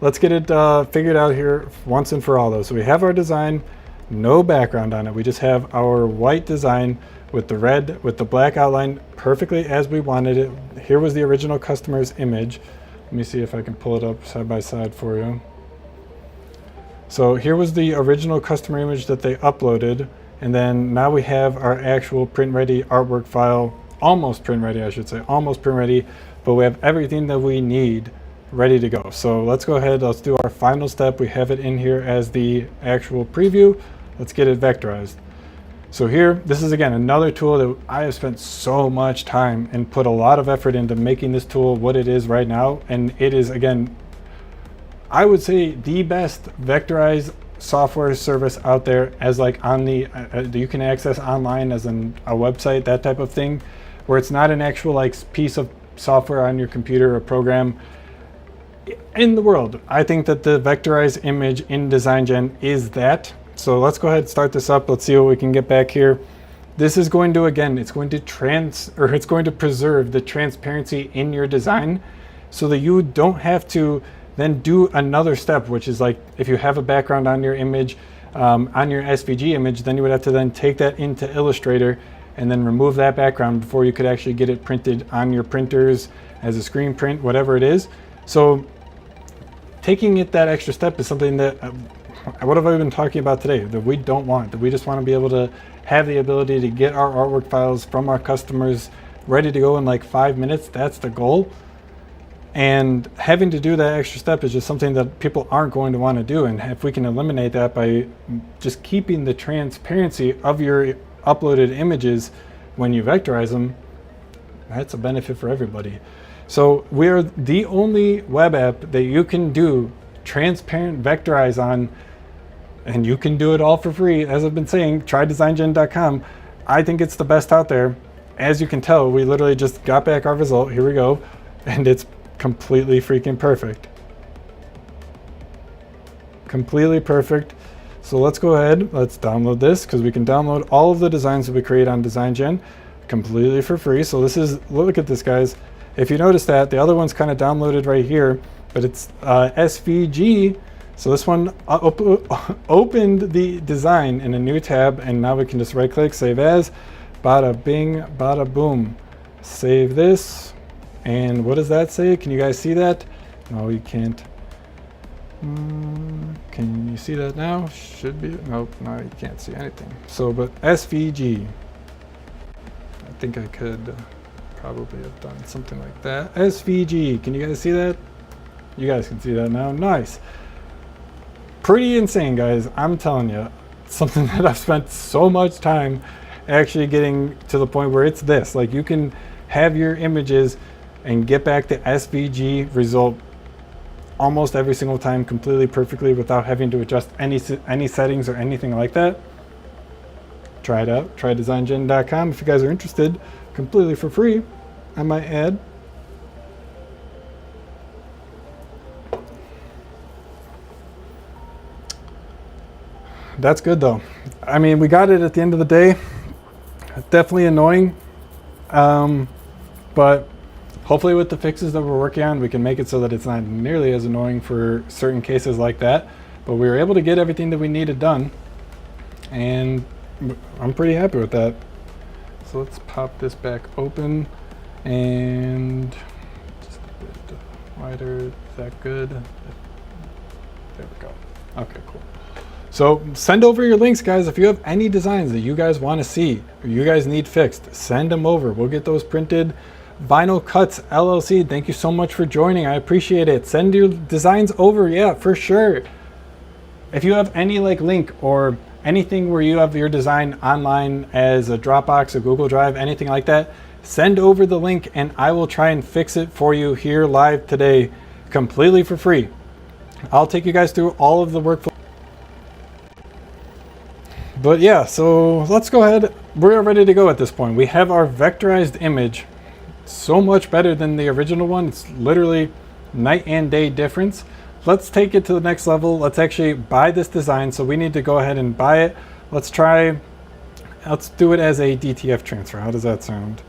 Let's get it figured out here once and for all though. So we have our design, no background on it. We just have our white design with the red, with the black outline, perfectly as we wanted it. Here was the original customer's image. Let me see if I can pull it up side by side for you. So here was the original customer image that they uploaded. And then now we have our actual print ready artwork file, almost print ready, I should say, almost print ready, but we have everything that we need ready to go. So let's go ahead, let's do our final step. We have it in here as the actual preview. Let's get it vectorized. So here, this is again another tool that I have spent so much time and put a lot of effort into making this tool what it is right now. And it is, again, I would say the best vectorized software service out there, as like on the, you can access online as a website, that type of thing, where it's not an actual like piece of software on your computer or program in the world. I think that the vectorized image in DesignGen is that. So let's go ahead and start this up. Let's see what we can get back here. This is going to, again, it's going to preserve the transparency in your design so that you don't have to then do another step, which is like if you have a background on your image, on your SVG image, then you would have to then take that into Illustrator and then remove that background before you could actually get it printed on your printers as a screen print, whatever it is. So taking it that extra step is something that, what have I been talking about today, that we don't want, that we just want to be able to have the ability to get our artwork files from our customers ready to go in like 5 minutes. That's the goal. And having to do that extra step is just something that people aren't going to want to do. And if we can eliminate that by just keeping the transparency of your uploaded images when you vectorize them, that's a benefit for everybody. So we are the only web app that you can do transparent vectorize on, and you can do it all for free. As I've been saying, try DesignGen.com. I think it's the best out there. As you can tell, we literally just got back our result. Here we go. And it's completely freaking perfect. Completely perfect. So let's go ahead, let's download this, because we can download all of the designs that we create on DesignGen completely for free. So this is, look at this, guys. If you notice that, the other one's kind of downloaded right here, but it's SVG. So this one opened the design in a new tab, and now we can just right click, save as, bada bing, bada boom. Save this. And what does that say? Can you guys see that? No, you can't. Can you see that now? Should be. Nope, no, you can't see anything. So, but SVG. I think I could probably have done something like that. SVG. Can you guys see that? You guys can see that now. Nice. Pretty insane, guys. I'm telling you. Something that I've spent so much time actually getting to the point where it's this. Like, you can have your images and get back the SVG result almost every single time completely perfectly without having to adjust any settings or anything like that. Try it out. Try DesignGen.com if you guys are interested. Completely for free, I might add. That's good though. I mean, we got it at the end of the day. Definitely annoying, but hopefully with the fixes that we're working on, we can make it so that it's not nearly as annoying for certain cases like that. But we were able to get everything that we needed done, and I'm pretty happy with that. So let's pop this back open, and just a bit wider. Is that good? There we go. Okay, cool. So send over your links, guys. If you have any designs that you guys want to see or you guys need fixed, send them over. We'll get those printed. Vinyl Cuts LLC, thank you so much for joining. I appreciate it. Send your designs over. Yeah, for sure. If you have any like link or anything where you have your design online as a Dropbox, a Google Drive, anything like that, send over the link and I will try and fix it for you here live today completely for free. I'll take you guys through all of the workflow. But yeah, so let's go ahead. We're ready to go at this point. We have our vectorized image. So much better than the original one. It's literally night and day difference. Let's take it to the next level. Let's actually buy this design. So we need to go ahead and buy it. Let's do it as a DTF transfer. How does that sound?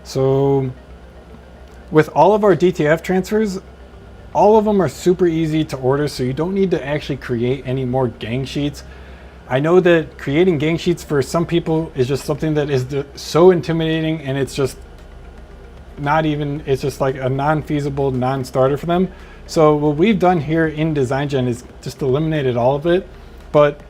So with all of our DTF transfers, all of them are super easy to order. So you don't need to actually create any more gang sheets. I know that creating gang sheets for some people is just something that is so intimidating, and it's just not even, it's just like a non-feasible non-starter for them. So what we've done here in DesignGen is just eliminated all of it, but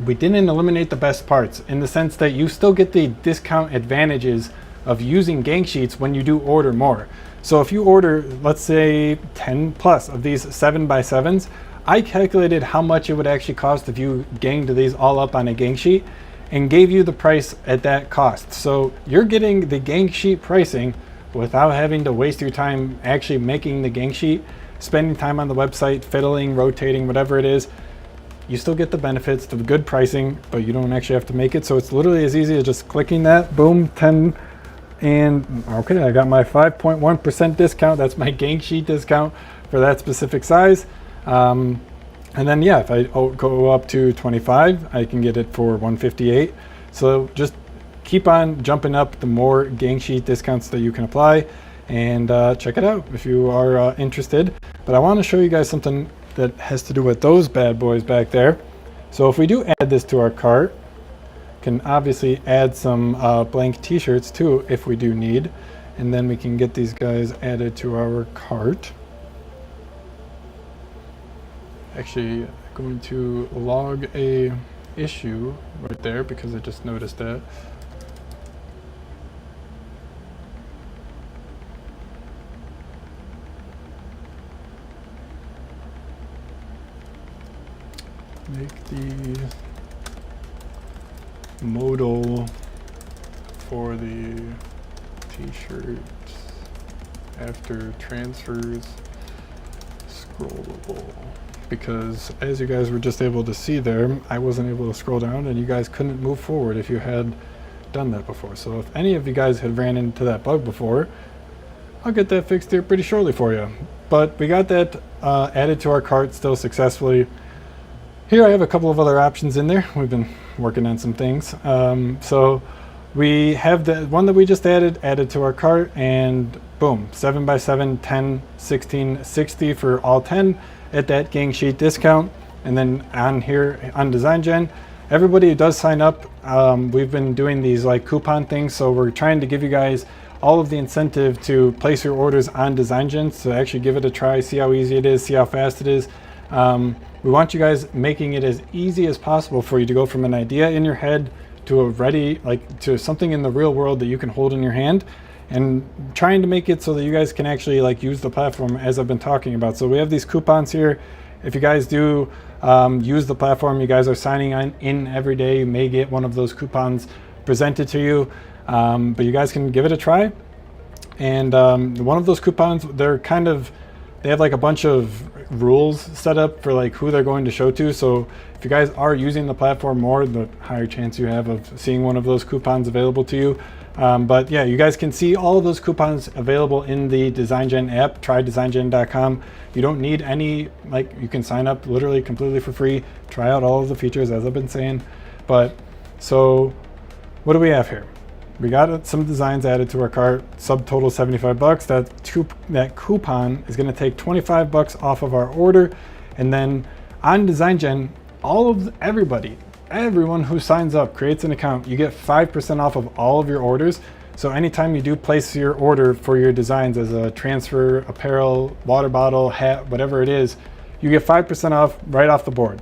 we didn't eliminate the best parts in the sense that you still get the discount advantages of using gang sheets when you do order more. So if you order, let's say 10 plus of these 7x7s, I calculated how much it would actually cost if you ganged these all up on a gang sheet and gave you the price at that cost. So you're getting the gang sheet pricing without having to waste your time actually making the gang sheet, spending time on the website, fiddling, rotating, whatever it is. You still get the benefits, the good pricing, but you don't actually have to make it. So it's literally as easy as just clicking that, boom, 10, and okay, I got my 5.1% discount. That's my gang sheet discount for that specific size. And then yeah, if I go up to 25, I can get it for 158. So just keep on jumping up the more gang sheet discounts that you can apply, and check it out if you are interested. But I want to show you guys something that has to do with those bad boys back there. So if we do add this to our cart, can obviously add some blank t-shirts too if we do need, and then we can get these guys added to our cart. Actually, I'm going to log a issue right there because I just noticed that. Make the modal for the t-shirts after transfers scrollable, because as you guys were just able to see there, I wasn't able to scroll down and you guys couldn't move forward if you had done that before. So if any of you guys had ran into that bug before, I'll get that fixed here pretty shortly for you. But we got that added to our cart still successfully. Here I have a couple of other options in there. We've been working on some things. So we have the one that we just added to our cart, and boom, 7x7, 10, 16, 60 for all 10 at that gang sheet discount. And then on here on Design Gen, everybody who does sign up, we've been doing these like coupon things. So we're trying to give you guys all of the incentive to place your orders on Design Gen. So actually give it a try, see how easy it is, see how fast it is. We want you guys making it as easy as possible for you to go from an idea in your head to a ready, like to something in the real world that you can hold in your hand, and trying to make it so that you guys can actually like use the platform as I've been talking about. So we have these coupons here. If you guys do use the platform, you guys are signing in every day, you may get one of those coupons presented to you, but you guys can give it a try. And one of those coupons, they have like a bunch of rules set up for like who they're going to show to. So if you guys are using the platform more, the higher chance you have of seeing one of those coupons available to you. But yeah, you guys can see all of those coupons available in the Design Gen app, trydesigngen.com. You don't need any, like you can sign up literally completely for free, try out all of the features as I've been saying. But so what do we have here? We got some designs added to our cart, subtotal 75 bucks. That coupon is going to take 25 bucks off of our order. And then on Design Gen, everyone who signs up, creates an account, you get 5% off of all of your orders. So anytime you do place your order for your designs as a transfer, apparel, water bottle, hat, whatever it is, you get 5% off right off the board.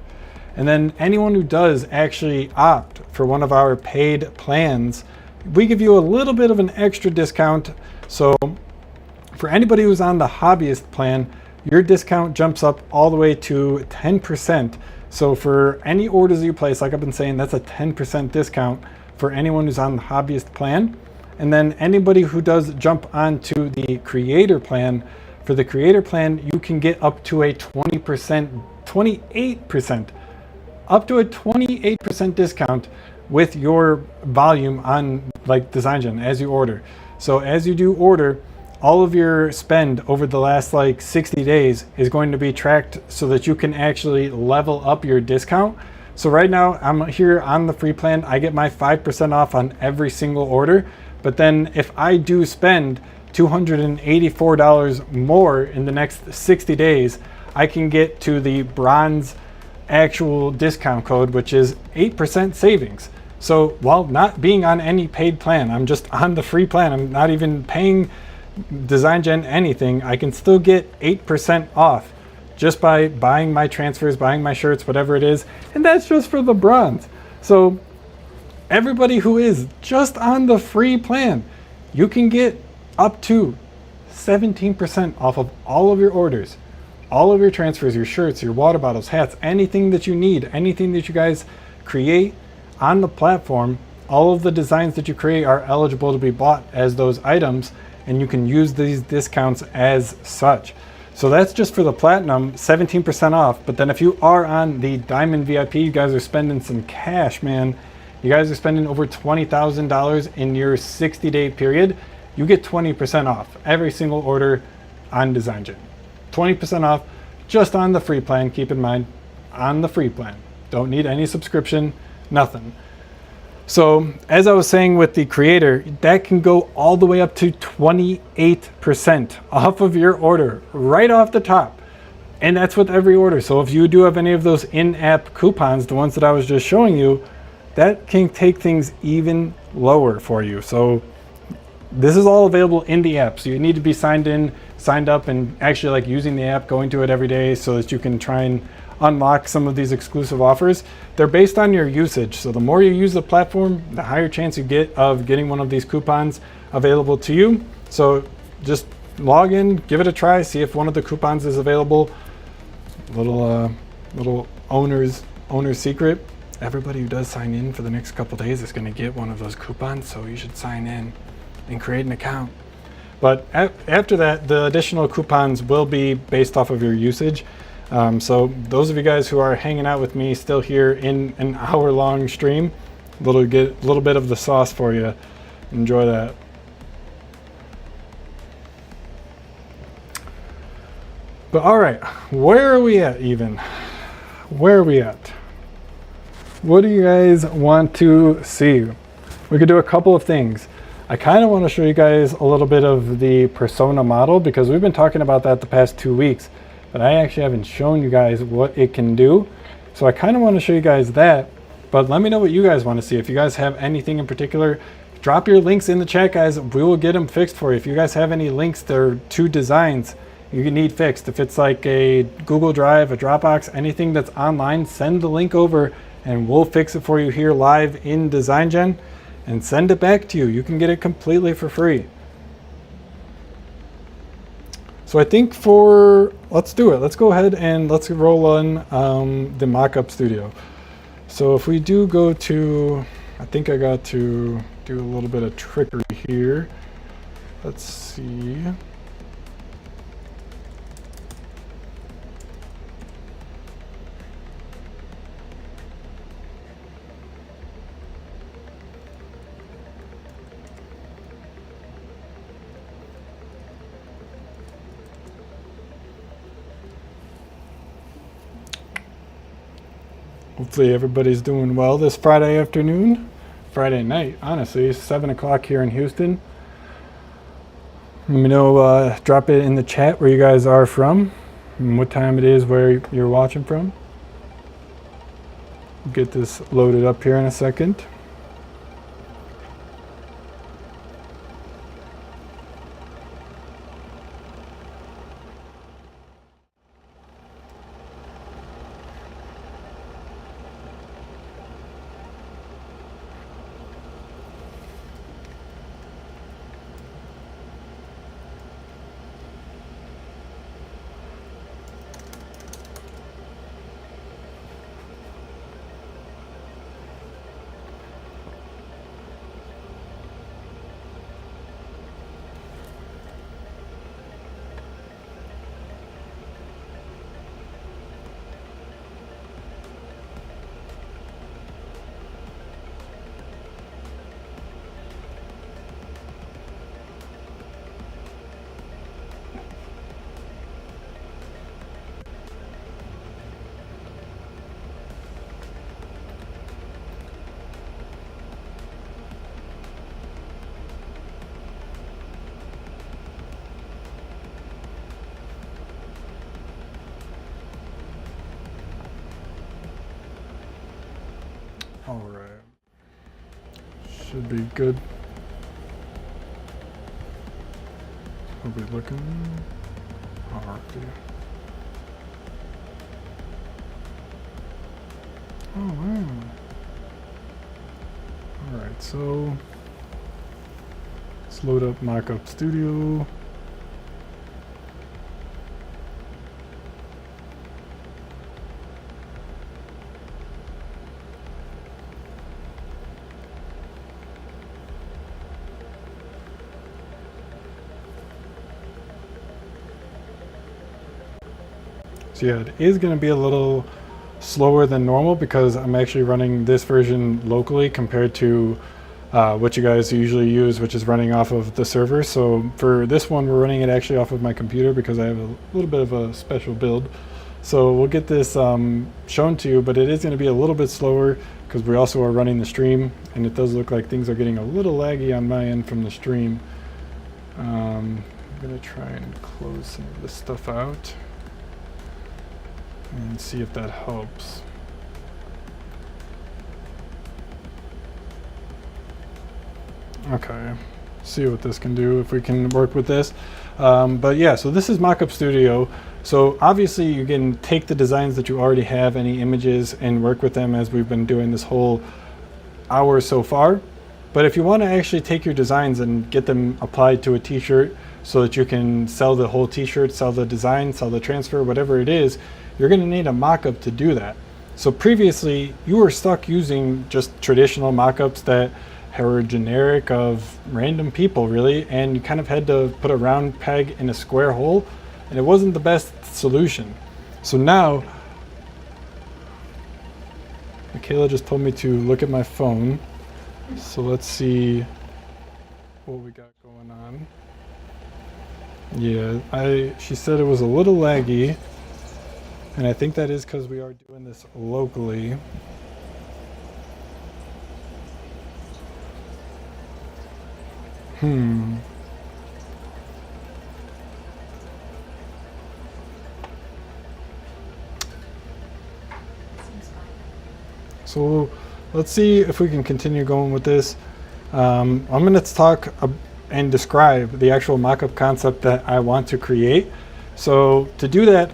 And then anyone who does actually opt for one of our paid plans, we give you a little bit of an extra discount. So for anybody who's on the hobbyist plan, your discount jumps up all the way to 10%. So for any orders you place, like I've been saying, that's a 10% discount for anyone who's on the hobbyist plan. And then anybody who does jump onto the creator plan, for the creator plan, you can get up to a 28% discount with your volume on like Design Gen as you order. So as you do order, all of your spend over the last like 60 days is going to be tracked so that you can actually level up your discount. So right now I'm here on the free plan. I get my 5% off on every single order. But then if I do spend $284 more in the next 60 days, I can get to the bronze actual discount code, which is 8% savings. So while not being on any paid plan, I'm just on the free plan, I'm not even paying Design Gen anything, I can still get 8% off just by buying my transfers, buying my shirts, whatever it is. And that's just for the bronze. So everybody who is just on the free plan, you can get up to 17% off of all of your orders, all of your transfers, your shirts, your water bottles, hats, anything that you need, anything that you guys create on the platform. All of the designs that you create are eligible to be bought as those items, and you can use these discounts as such. So that's just for the platinum, 17% off. But then if you are on the diamond VIP, you guys are spending some cash, man. You guys are spending over $20,000 in your 60-day period. You get 20% off every single order on Design Gen. 20% off just on the free plan. Keep in mind, on the free plan. Don't need any subscription, nothing. So as I was saying with the creator, that can go all the way up to 28% off of your order right off the top. And that's with every order. So if you do have any of those in-app coupons, the ones that I was just showing you, that can take things even lower for you. So this is all available in the app. So you need to be signed up and actually like using the app, going to it every day so that you can try and unlock some of these exclusive offers. They're based on your usage. So the more you use the platform, the higher chance you get of getting one of these coupons available to you. So just log in, give it a try, see if one of the coupons is available. Little owner's secret. Everybody who does sign in for the next couple days is going to get one of those coupons. So you should sign in and create an account. But after that, the additional coupons will be based off of your usage. So those of you guys who are hanging out with me still here in an hour-long stream, get a little bit of the sauce for you. Enjoy that. But all right, where are we at even? Where are we at? What do you guys want to see? We could do a couple of things. I kind of want to show you guys a little bit of the persona model because we've been talking about that the past 2 weeks, but I actually haven't shown you guys what it can do. So I kind of want to show you guys that, but let me know what you guys want to see. If you guys have anything in particular, drop your links in the chat, guys. We will get them fixed for you. If you guys have any links to designs you need fixed, if it's like a Google Drive, a Dropbox, anything that's online, send the link over and we'll fix it for you here live in DesignGen and send it back to you. You can get it completely for free. So I think let's do it. Let's go ahead and let's roll on the Mockup Studio. So if we do go to, I think I got to do a little bit of trickery here. Let's see. Hopefully everybody's doing well this Friday afternoon, Friday night, honestly, 7 o'clock here in Houston. Let me know, drop it in the chat where you guys are from and what time it is where you're watching from. Get this loaded up here in a second. All right, should be good. Are we looking? All right. Oh wow. All right, so let's load up Mockup Studio. So yeah, it is going to be a little slower than normal because I'm actually running this version locally compared to what you guys usually use, which is running off of the server. So for this one, we're running it actually off of my computer because I have a little bit of a special build. So we'll get this shown to you, but it is going to be a little bit slower because we also are running the stream, and it does look like things are getting a little laggy on my end from the stream. I'm going to try and close some of this stuff out and see if that helps. Okay, see what this can do, if we can work with this. But yeah, so this is Mockup Studio. So obviously you can take the designs that you already have, any images, and work with them as we've been doing this whole hour so far. But if you want to actually take your designs and get them applied to a t-shirt so that you can sell the whole t-shirt, sell the design, sell the transfer, whatever it is, you're going to need a mockup to do that. So previously you were stuck using just traditional mockups that were generic of random people, really, and you kind of had to put a round peg in a square hole, and it wasn't the best solution. So now, Michaela just told me to look at my phone, so let's see what we got going on. Yeah, she said it was a little laggy, and I think that is because we are doing this locally. So let's see if we can continue going with this. I'm going to talk and describe the actual mockup concept that I want to create. So to do that,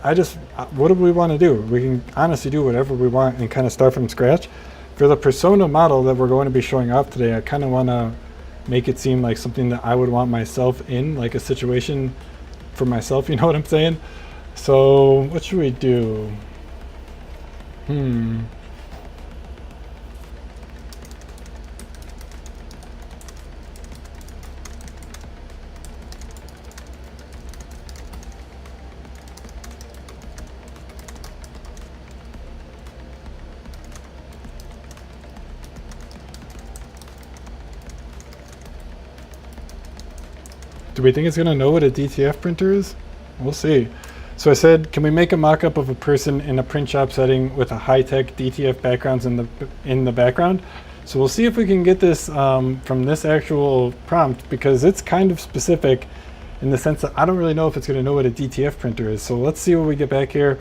what do we want to do? We can honestly do whatever we want and kind of start from scratch. For the persona model that we're going to be showing off today, I kind of want to make it seem like something that I would want myself in, like a situation for myself, you know what I'm saying? So what should we do? Do we think it's going to know what a DTF printer is? We'll see. So I said, can we make a mock-up of a person in a print shop setting with a high-tech DTF backgrounds in the background? So we'll see if we can get this from this actual prompt, because it's kind of specific in the sense that I don't really know if it's going to know what a DTF printer is. So let's see when we get back here.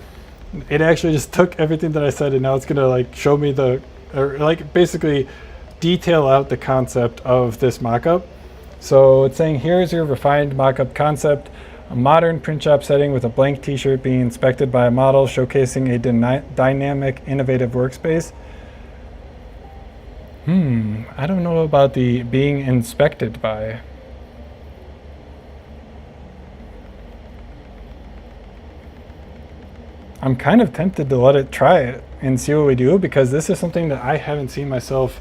It actually just took everything that I said, and now it's going to like show me basically detail out the concept of this mock-up. So it's saying, here's your refined mock-up concept: a modern print shop setting with a blank t-shirt being inspected by a model, showcasing a dynamic, innovative workspace. I don't know about the being inspected by. I'm kind of tempted to let it try it and see what we do, because this is something that I haven't seen myself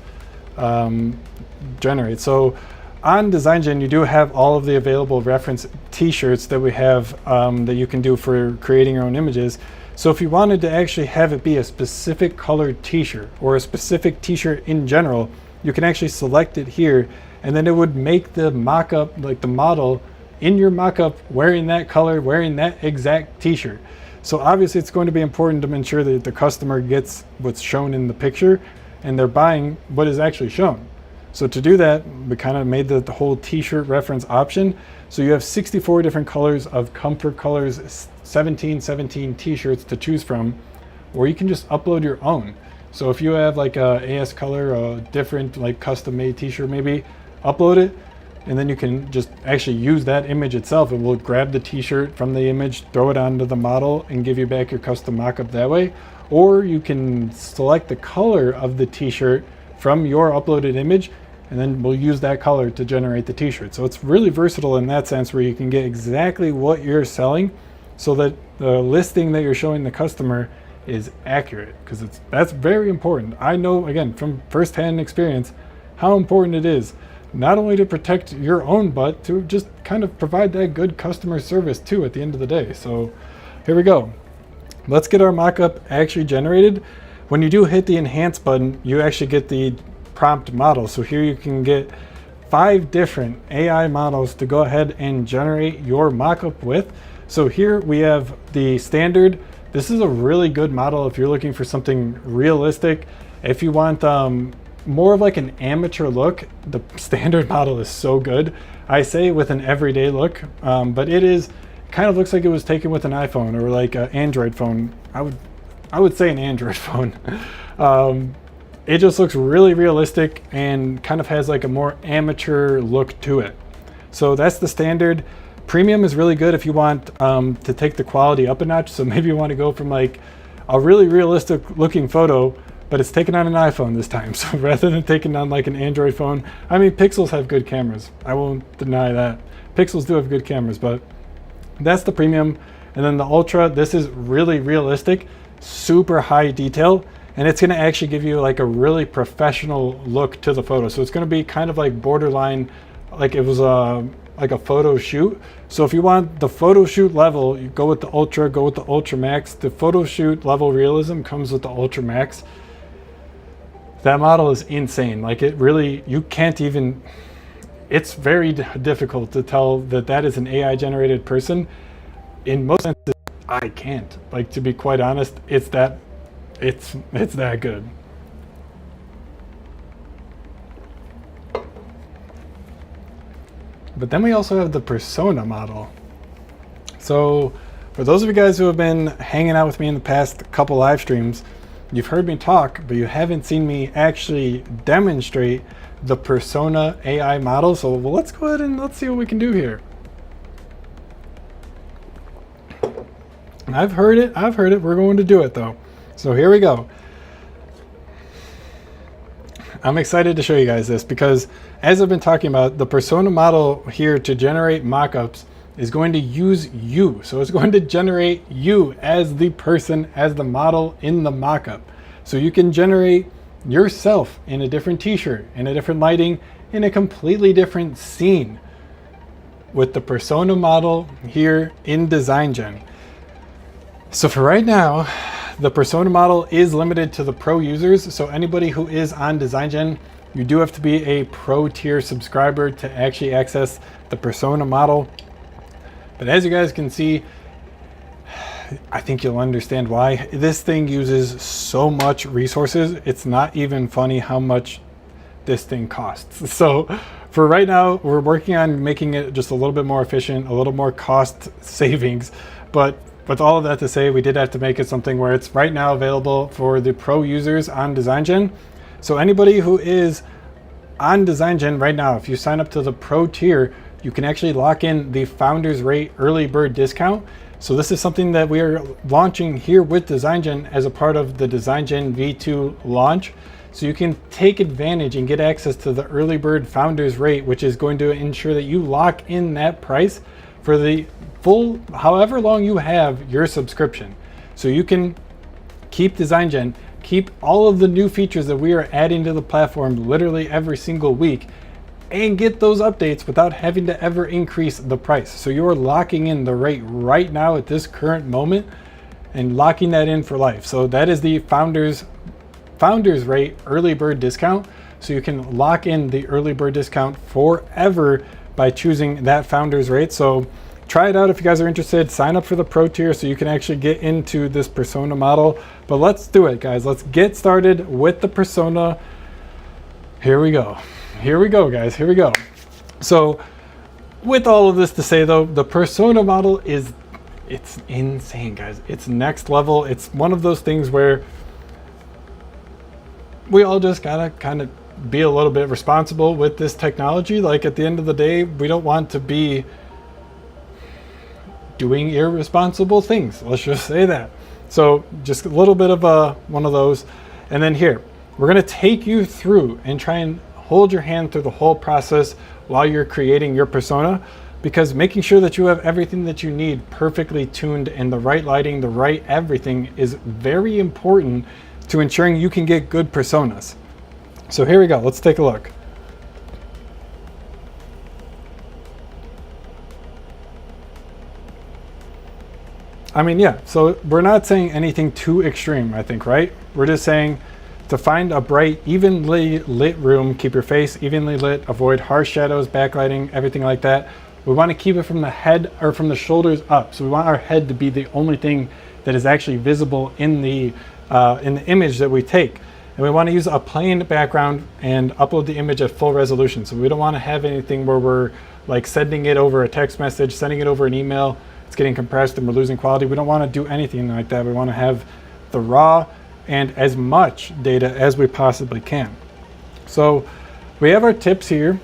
generate. So on DesignGen, you do have all of the available reference t-shirts that we have that you can do for creating your own images. So if you wanted to actually have it be a specific colored t-shirt or a specific t-shirt in general, you can actually select it here, and then it would make the mock-up, like the model in your mock-up, wearing that color, wearing that exact t-shirt. So obviously it's going to be important to ensure that the customer gets what's shown in the picture and they're buying what is actually shown. So to do that, we kind of made the whole t-shirt reference option. So you have 64 different colors of Comfort Colors 1717 t-shirts to choose from, or you can just upload your own. So if you have like a AS Color, a different like custom made t-shirt, maybe upload it, and then you can just actually use that image itself. It will grab the t-shirt from the image, throw it onto the model, and give you back your custom mock-up that way. Or you can select the color of the t-shirt from your uploaded image, and then we'll use that color to generate the t-shirt. So it's really versatile in that sense, where you can get exactly what you're selling so that the listing that you're showing the customer is accurate, because that's very important. I know, again, from firsthand experience, how important it is not only to protect your own butt, to just kind of provide that good customer service too at the end of the day. So here we go. Let's get our mock-up actually generated. When you do hit the enhance button, you actually get the prompt model. So here you can get 5 different AI models to go ahead and generate your mock-up with. So here we have the standard this is a really good model if you're looking for something realistic. If you want more of like an amateur look, the standard model is so good. I say with an everyday look, but it is kind of looks like it was taken with an iPhone or like an Android phone. I would say an Android phone. It just looks really realistic and kind of has like a more amateur look to it. So that's the standard. Premium is really good if you want to take the quality up a notch. So maybe you want to go from like a really realistic looking photo, but it's taken on an iPhone this time. So rather than taking on like an Android phone, I mean, Pixels have good cameras. I won't deny that. Pixels do have good cameras, but that's the premium. And then the Ultra, this is really realistic, super high detail, and it's gonna actually give you like a really professional look to the photo. So it's gonna be kind of like borderline, like it was like a photo shoot. So if you want the photo shoot level, you go with the Ultra, go with the Ultra Max. The photo shoot level realism comes with the Ultra Max. That model is insane. Like it really, you can't even, it's very difficult to tell that that is an AI generated person. In most senses, I can't. Like, to be quite honest, it's that good. But then we also have the Persona model. So for those of you guys who have been hanging out with me in the past couple live streams, you've heard me talk, but you haven't seen me actually demonstrate the Persona AI model. So well, let's go ahead and let's see what we can do here. I've heard it. We're going to do it though. So here we go. I'm excited to show you guys this because as I've been talking about, the Persona model here to generate mockups is going to use you. So it's going to generate you as the person, as the model in the mockup. So you can generate yourself in a different t-shirt, in a different lighting, in a completely different scene with the Persona model here in DesignGen. So for right now, the Persona model is limited to the pro users. So anybody who is on DesignGen, you do have to be a pro tier subscriber to actually access the Persona model. But as you guys can see, I think you'll understand why. This thing uses so much resources. It's not even funny how much this thing costs. So for right now, we're working on making it just a little bit more efficient, a little more cost savings. But with all of that to say, we did have to make it something where it's right now available for the pro users on DesignGen. So anybody who is on DesignGen right now, if you sign up to the pro tier, you can actually lock in the Founders Rate early bird discount. So this is something that we are launching here with DesignGen as a part of the DesignGen V2 launch. So you can take advantage and get access to the early bird Founders Rate, which is going to ensure that you lock in that price for the full, however long you have your subscription. So you can keep DesignGen, keep all of the new features that we are adding to the platform literally every single week, and get those updates without having to ever increase the price. So you're locking in the rate right now at this current moment and locking that in for life. So that is the Founders Rate early bird discount. So you can lock in the early bird discount forever by choosing that Founders Rate. So try it out if you guys are interested. Sign up for the pro tier so you can actually get into this Persona model. But let's do it, guys. Let's get started with the Persona. Here we go. Here we go, guys. Here we go. So with all of this to say though, the Persona model it's insane, guys. It's next level. It's one of those things where we all just gotta kind of be a little bit responsible with this technology. Like at the end of the day, we don't want to be doing irresponsible things. Let's just say that. So just a little bit of one of those. And then here, we're gonna take you through and try and hold your hand through the whole process while you're creating your persona, because making sure that you have everything that you need perfectly tuned and the right lighting, the right everything is very important to ensuring you can get good personas. So here we go, let's take a look. I mean, yeah, so we're not saying anything too extreme, I think, right? We're just saying to find a bright, evenly lit room, keep your face evenly lit, avoid harsh shadows, backlighting, everything like that. We want to keep it from the head or from the shoulders up. So we want our head to be the only thing that is actually visible in the image that we take. And we want to use a plain background and upload the image at full resolution. So we don't want to have anything where we're like sending it over a text message, sending it over an email, it's getting compressed and we're losing quality. We don't want to do anything like that. We want to have the raw and as much data as we possibly can. So we have our tips here.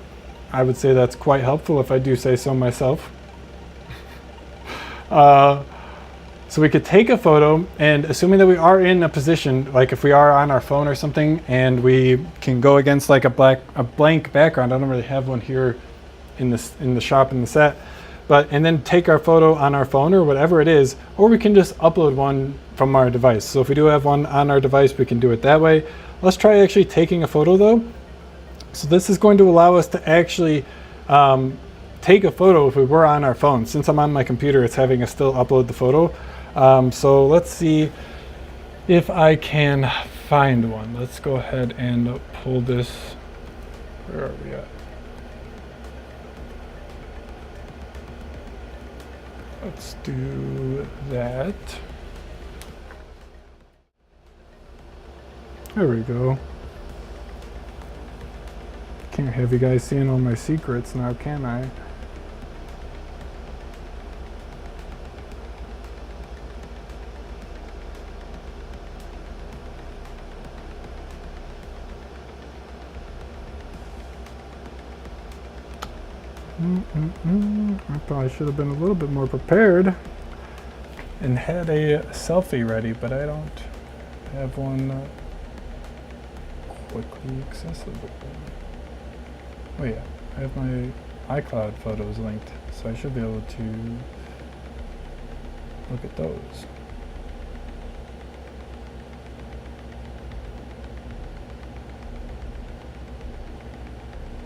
I would say that's quite helpful if I do say so myself. So we could take a photo, and assuming that we are in a position, like if we are on our phone or something, and we can go against like a blank background. I don't really have one here in the shop in the set, and then take our photo on our phone or whatever it is, or we can just upload one from our device. So if we do have one on our device, we can do it that way. Let's try actually taking a photo though. So this is going to allow us to actually take a photo if we were on our phone. Since I'm on my computer, it's having us still upload the photo. So let's see if I can find one. Let's go ahead and pull this. Where are we at? Let's do that. There we go. Can't have you guys seeing all my secrets now, can I? I probably should have been a little bit more prepared and had a selfie ready, but I don't have one quickly accessible. Oh yeah, I have my iCloud photos linked, so I should be able to look at those.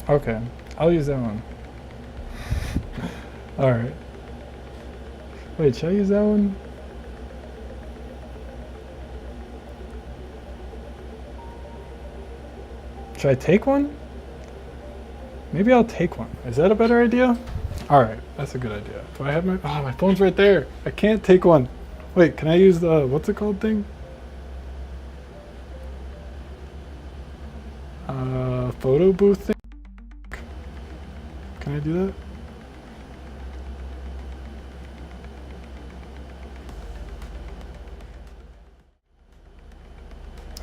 Okay, I'll use that one. All right. Wait, should I use that one? Should I take one? Maybe I'll take one. Is that a better idea? All right, that's a good idea. Do I have my phone's right there. I can't take one. Wait, can I use the, what's it called thing? Photo booth thing? Can I do that?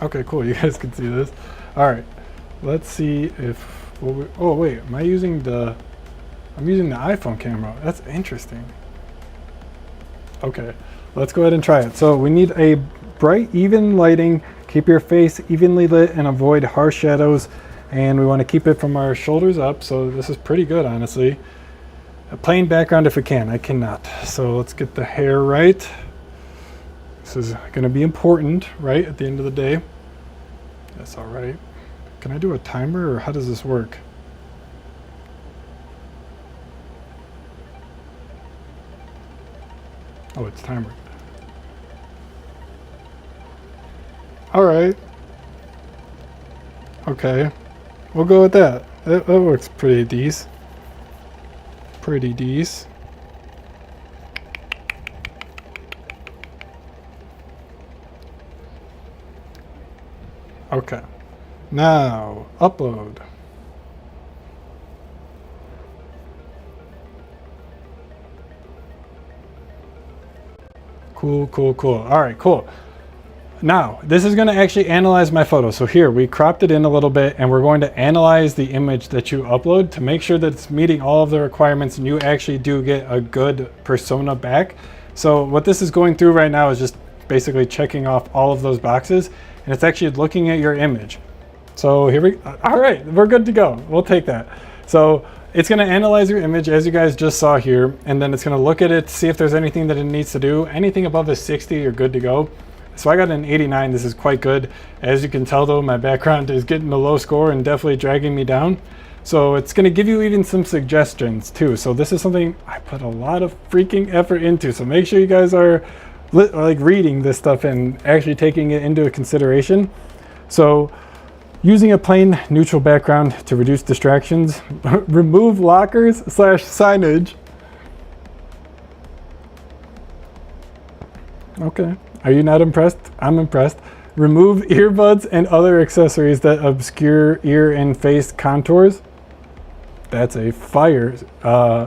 Okay, cool. You guys can see this. All right. Let's see if. Oh wait, am I using the? I'm using the iPhone camera. That's interesting. Okay, let's go ahead and try it. So we need a bright, even lighting. Keep your face evenly lit and avoid harsh shadows. And we want to keep it from our shoulders up. So this is pretty good, honestly. A plain background if we can. I cannot. So let's get the hair right. This is going to be important, right, at the end of the day. That's all right. Can I do a timer, or how does this work? Oh, it's timer. All right. Okay. We'll go with that. That works pretty decent. Pretty decent. Okay, now upload. Cool. All right, cool. Now, this is going to actually analyze my photo. So here, we cropped it in a little bit, and we're going to analyze the image that you upload to make sure that it's meeting all of the requirements and you actually do get a good persona back. So what this is going through right now is just basically checking off all of those boxes, and it's actually looking at your image. So here all right, we're good to go. We'll take that. So it's going to analyze your image as you guys just saw here, and then it's going to look at it, see if there's anything that it needs to do. Anything above a 60, you're good to go. So I got an 89. This is quite good. As you can tell though, my background is getting a low score and definitely dragging me down. So it's going to give you even some suggestions too. So this is something I put a lot of freaking effort into. So make sure you guys are like reading this stuff and actually taking it into consideration. So using a plain neutral background to reduce distractions, remove lockers / signage. Okay. Are you not impressed? I'm impressed. Remove earbuds and other accessories that obscure ear and face contours. That's a fire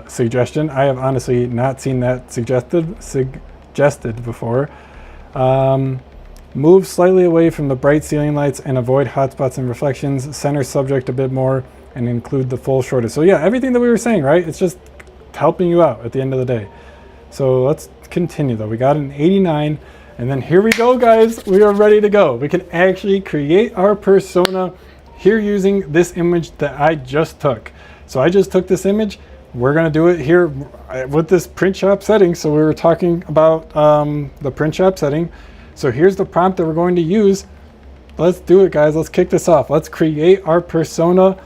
suggestion. I have honestly not seen that suggested before. Move slightly away from the bright ceiling lights and avoid hotspots and reflections. Center subject a bit more and include the full shortage. So yeah, everything that we were saying, right? It's just helping you out at the end of the day. So let's continue though. We got an 89 and then here we go, guys. We are ready to go. We can actually create our persona here using this image that I just took. So I just took this image. We're gonna do it here with this print shop setting. So we were talking about the print shop setting. So here's the prompt that we're going to use. Let's do it, guys. Let's kick this off. Let's create our persona.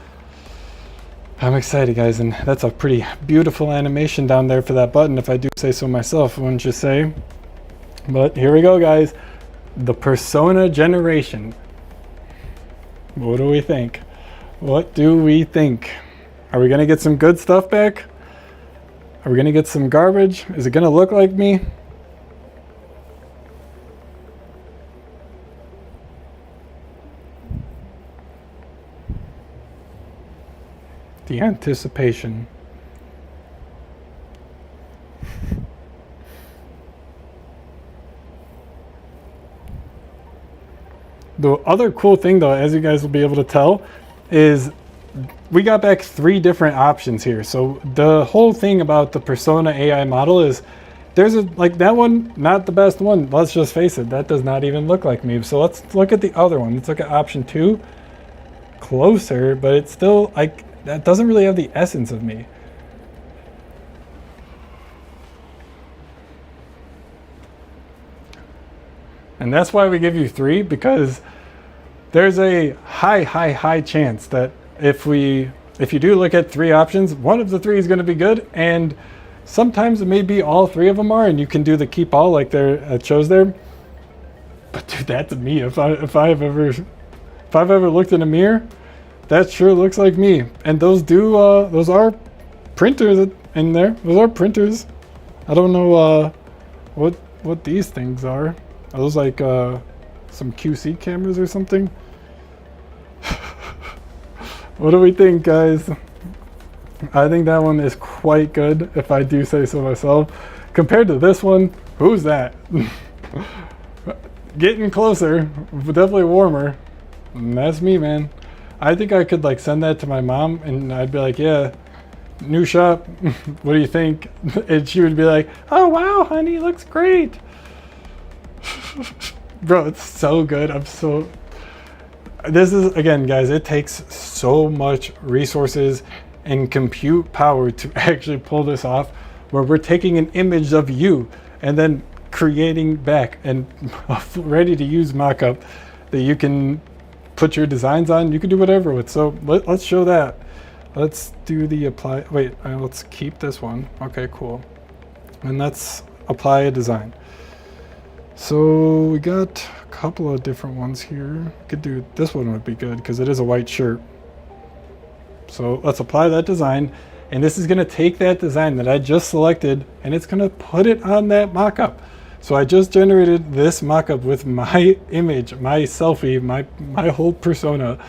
I'm excited, guys, and that's a pretty beautiful animation down there for that button, if I do say so myself, wouldn't you say? But here we go, guys. The persona generation. What do we think? What do we think? Are we gonna get some good stuff back? Are we gonna get some garbage? Is it gonna look like me? The anticipation. The other cool thing though, as you guys will be able to tell, is we got back 3 different options here. So the whole thing about the Persona AI model is there's like that one, not the best one. Let's just face it, that does not even look like me. So let's look at the other one. Let's look at option 2. Closer, but it's still like, that doesn't really have the essence of me. And that's why we give you 3, because there's a high chance that if you do look at 3 options, one of the 3 is going to be good, and sometimes it may be all 3 of them are, and you can do the keep all like there shows there. But dude, that's me. If I've ever looked in a mirror, that sure looks like me. And those are printers in there. Those are printers. I don't know what these things are. Are those like some QC cameras or something? What do we think, guys? I think that one is quite good, if I do say so myself. Compared to this one, who's that? Getting closer, but definitely warmer. And that's me, man. I think I could like send that to my mom and I'd be like, yeah, new shop. What do you think? And she would be like, oh wow, honey, looks great. Bro, it's so good. This is, again, guys, it takes so much resources and compute power to actually pull this off, where we're taking an image of you and then creating back and ready to use mockup that you can put your designs on. You can do whatever with. So let's show that. Let's do the apply. Wait, let's keep this one. Okay, cool. And let's apply a design. So we got a couple of different ones here. Could do this one, would be good because it is a white shirt. So let's apply that design, and this is going to take that design that I just selected and it's going to put it on that mockup. So I just generated this mockup with my image, my selfie, my whole persona,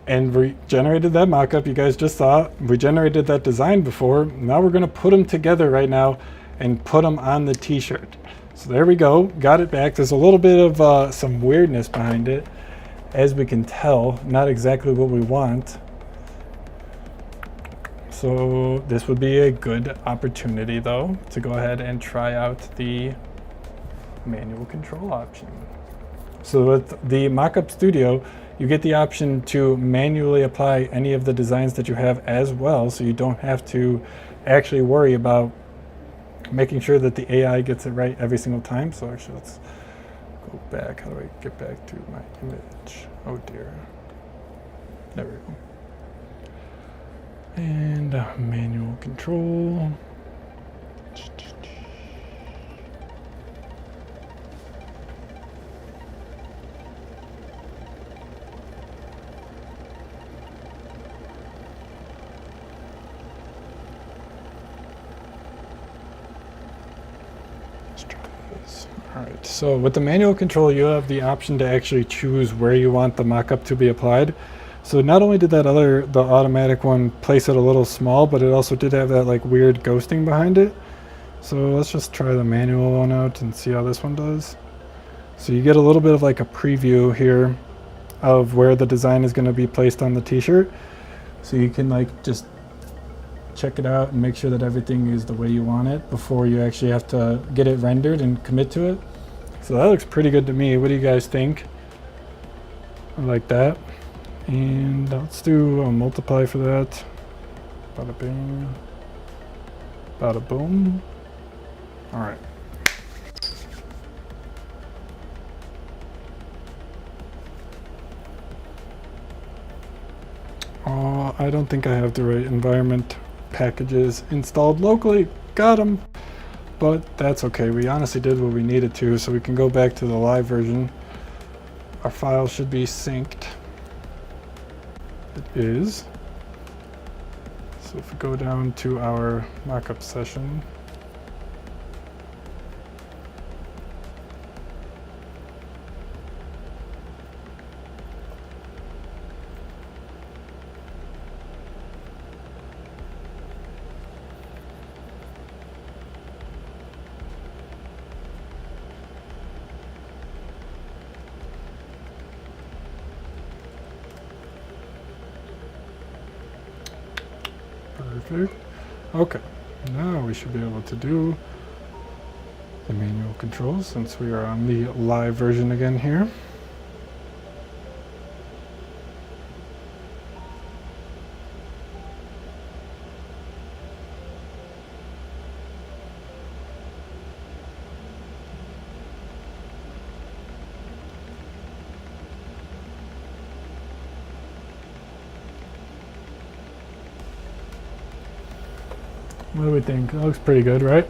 and we generated that mockup. You guys just saw we generated that design before. Now we're going to put them together right now and put them on the t-shirt. So there we go, got it back. There's a little bit of some weirdness behind it, as we can tell, not exactly what we want. So this would be a good opportunity though to go ahead and try out the manual control option. So with the Mockup Studio, you get the option to manually apply any of the designs that you have as well, so you don't have to actually worry about making sure that the AI gets it right every single time. So actually, let's go back. How do I get back to my image? Oh dear. There we go. And manual control. Let's try All right, so with the manual control, you have the option to actually choose where you want the mock-up to be applied. So not only did the automatic one place it a little small, but it also did have that like weird ghosting behind it. So let's just try the manual one out and see how this one does. So you get a little bit of like a preview here of where the design is going to be placed on the t-shirt. So you can like just check it out and make sure that everything is the way you want it before you actually have to get it rendered and commit to it. So that looks pretty good to me. What do you guys think? I like that. And let's do a multiply for that. Bada bing, bada boom. All right. Oh, I don't think I have the right environment packages installed locally. Got them. But that's okay. We honestly did what we needed to, so we can go back to the live version. Our file should be synced. It is. So if we go down to our mockup session, perfect. Okay, now we should be able to do the manual controls since we are on the live version again here. What do we think? That looks pretty good, right?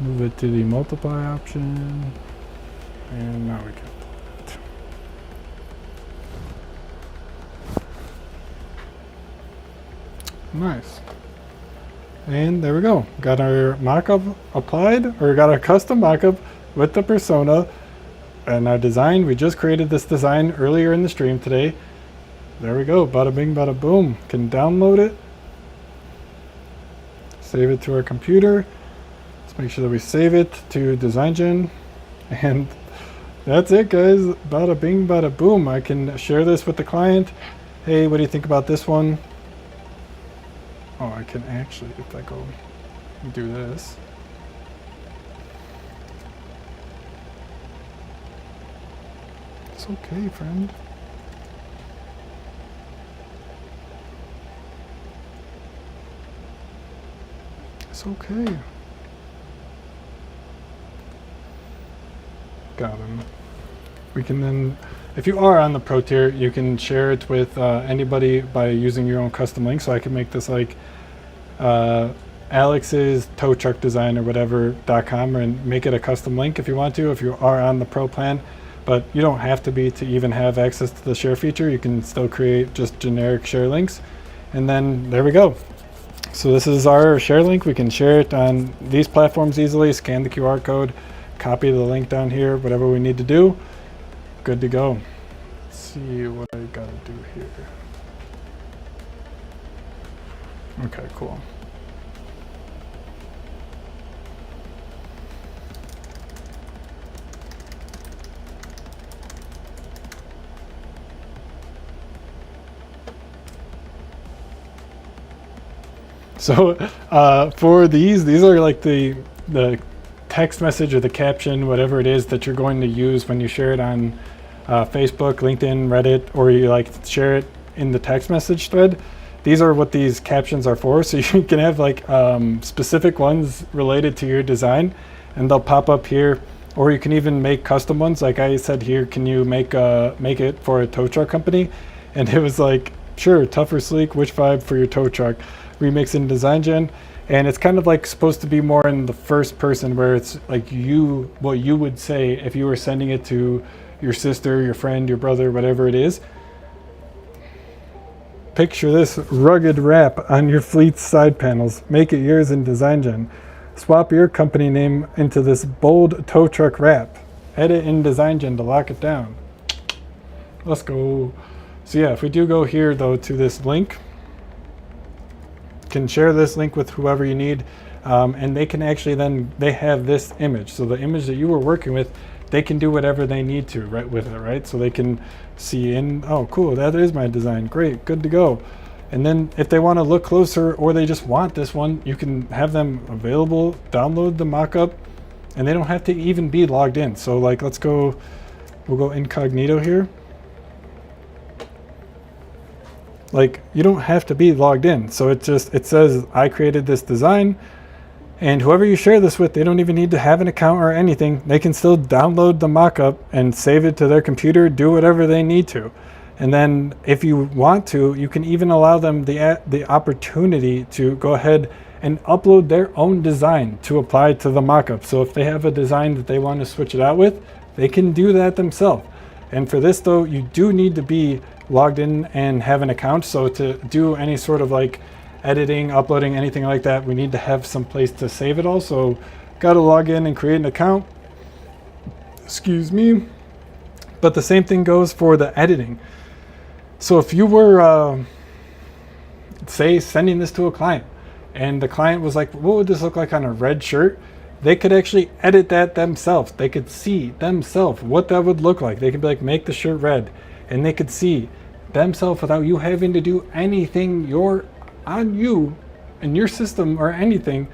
Move it to the multiply option, and now we can pull it. Nice. And there we go. Got our mockup applied, or got our custom mockup with the persona and our design. We just created this design earlier in the stream today. There we go. Bada bing, bada boom. Can download it. Save it to our computer. Let's make sure that we save it to DesignGen. And that's it, guys. Bada bing, bada boom. I can share this with the client. Hey, what do you think about this one? Oh, I can actually, if I go and do this. It's okay, friend. It's okay. Got him. We can then, if you are on the pro tier, you can share it with anybody by using your own custom link. So I can make this like Alex's tow truck design or whatever.com and make it a custom link if you want to, if you are on the pro plan. But you don't have to be to even have access to the share feature. You can still create just generic share links. And then there we go. So this is our share link. We can share it on these platforms easily, scan the QR code, copy the link down here, whatever we need to do. Good to go. Let's see what I gotta do here. Okay, cool. So for these are like the text message or the caption, whatever it is that you're going to use when you share it on Facebook, LinkedIn, Reddit, or you like share it in the text message thread. These are what these captions are for. So you can have like specific ones related to your design and they'll pop up here, or you can even make custom ones. Like I said here, can you make it for a tow truck company? And it was like, sure, tough or sleek, which vibe for your tow truck? Remix in DesignGen. And it's kind of like supposed to be more in the first person, where it's like what you would say if you were sending it to your sister, your friend, your brother, whatever it is. Picture this rugged wrap on your fleet's side panels. Make it yours in DesignGen. Swap your company name into this bold tow truck wrap. Edit in DesignGen to lock it down. Let's go. So yeah, if we do go here though to this link, can share this link with whoever you need, and they can actually then, they have this image. So the image that you were working with, they can do whatever they need to right with it, right? So they can see in, oh cool, that is my design, great, good to go. And then if they want to look closer or they just want this one, you can have them available, download the mockup, and they don't have to even be logged in. So like, let's go, we'll go incognito here. Like, you don't have to be logged in. So it says, I created this design, and whoever you share this with, they don't even need to have an account or anything. They can still download the mockup and save it to their computer, do whatever they need to. And then if you want to, you can even allow them the opportunity to go ahead and upload their own design to apply to the mockup. So if they have a design that they want to switch it out with, they can do that themselves. And for this though, you do need to be logged in and have an account. So to do any sort of like editing, uploading, anything like that, we need to have some place to save it all. So got to log in and create an account. Excuse me. But the same thing goes for the editing. So if you were, say, sending this to a client, and the client was like, what would this look like on a red shirt? They could actually edit that themselves. They could see themselves what that would look like. They could be like, make the shirt red. And they could see themselves without you having to do anything on you in your system or anything.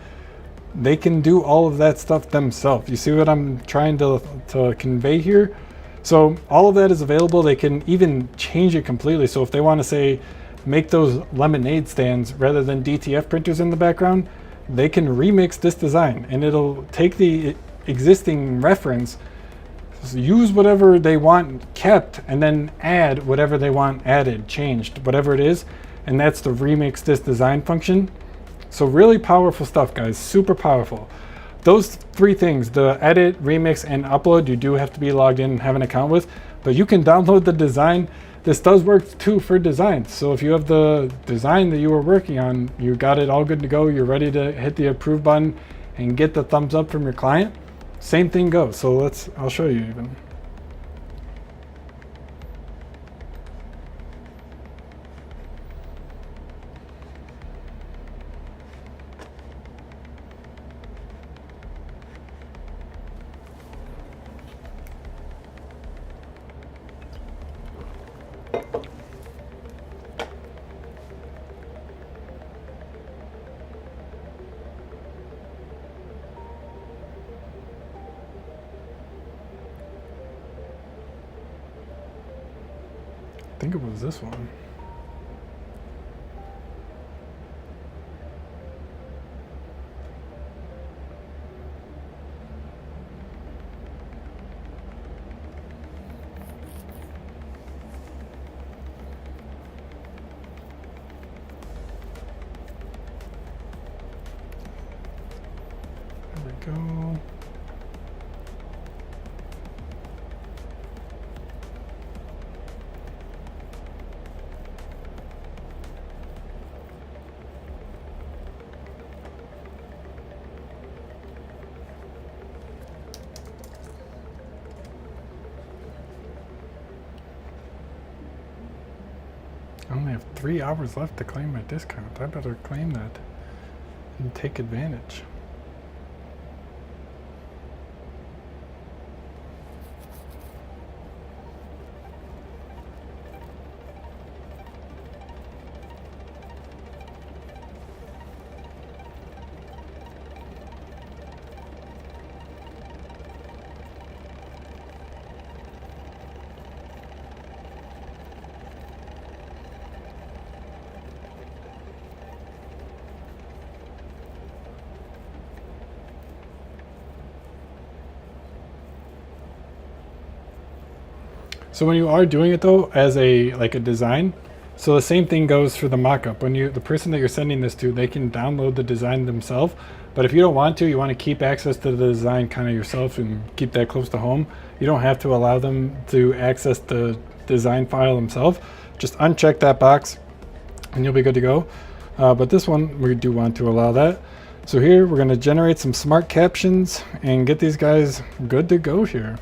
They can do all of that stuff themselves. You see what I'm trying to convey here? So all of that is available. They can even change it completely. So if they want to say, make those lemonade stands rather than DTF printers in the background, they can remix this design and it'll take the existing reference, use whatever they want kept, and then add whatever they want added, changed, whatever it is. And that's the remix this design function. So really powerful stuff, guys, super powerful. Those three things, the edit, remix, and upload, you do have to be logged in and have an account with, but you can download the design. This does work too for designs. So if you have the design that you were working on, you got it all good to go, you're ready to hit the approve button and get the thumbs up from your client, same thing goes. So I'll show you even. I think it was this one. There we go. I only have 3 hours left to claim my discount. I better claim that and take advantage. So when you are doing it though, as a design, so the same thing goes for the mockup. When the person that you're sending this to, they can download the design themselves. But if you don't want to, you want to keep access to the design kind of yourself and keep that close to home, you don't have to allow them to access the design file themselves. Just uncheck that box and you'll be good to go. But this one, we do want to allow that. So here we're going to generate some smart captions and get these guys good to go here.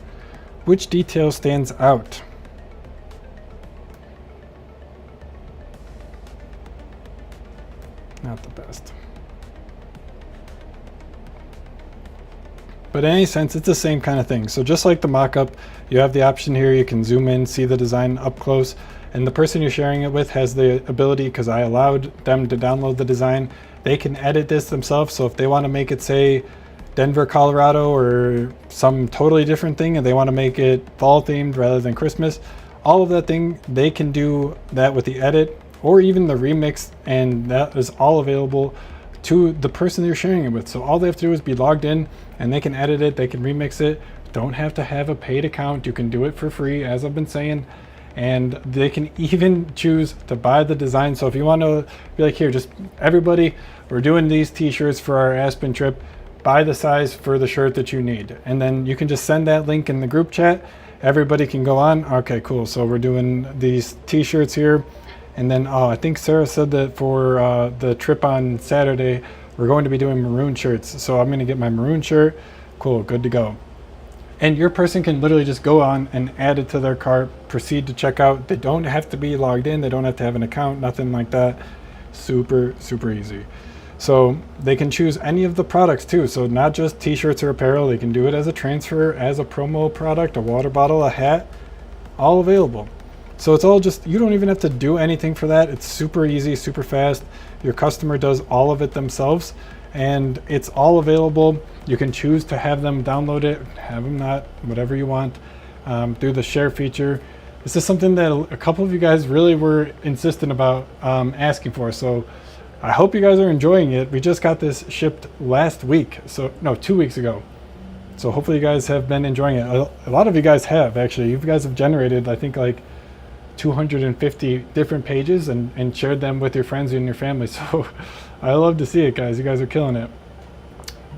Which detail stands out? Not the best. But in any sense, it's the same kind of thing. So just like the mock-up, you have the option here, you can zoom in, see the design up close, and the person you're sharing it with has the ability, because I allowed them to download the design, they can edit this themselves. So if they want to make it say Denver, Colorado, or some totally different thing, and they want to make it fall themed rather than Christmas, all of that thing, they can do that with the edit or even the remix, and that is all available to the person you're sharing it with. So all they have to do is be logged in and they can edit it, they can remix it. Don't have to have a paid account. You can do it for free, as I've been saying, and they can even choose to buy the design. So if you want to be like, here, just everybody, we're doing these t-shirts for our Aspen trip, buy the size for the shirt that you need, and then you can just send that link in the group chat. Everybody can go on. Okay, cool. So we're doing these t-shirts here. And then, I think Sarah said that for the trip on Saturday, we're going to be doing maroon shirts. So I'm going to get my maroon shirt. Cool, good to go. And your person can literally just go on and add it to their cart, proceed to checkout. They don't have to be logged in. They don't have to have an account, nothing like that. Super, super easy. So they can choose any of the products too. So not just t-shirts or apparel. They can do it as a transfer, as a promo product, a water bottle, a hat, all available. So it's all just, you don't even have to do anything for that. It's super easy, super fast. Your customer does all of it themselves, and it's all available. You can choose to have them download it, have them not, whatever you want, through the share feature. This is something that a couple of you guys really were insistent about asking for. So I hope you guys are enjoying it. We just got this shipped last week. So no, 2 weeks ago. So hopefully you guys have been enjoying it. A lot of you guys have, actually. You guys have generated, I think, like 250 different pages and shared them with your friends and your family. So I love to see it, guys. You guys are killing it.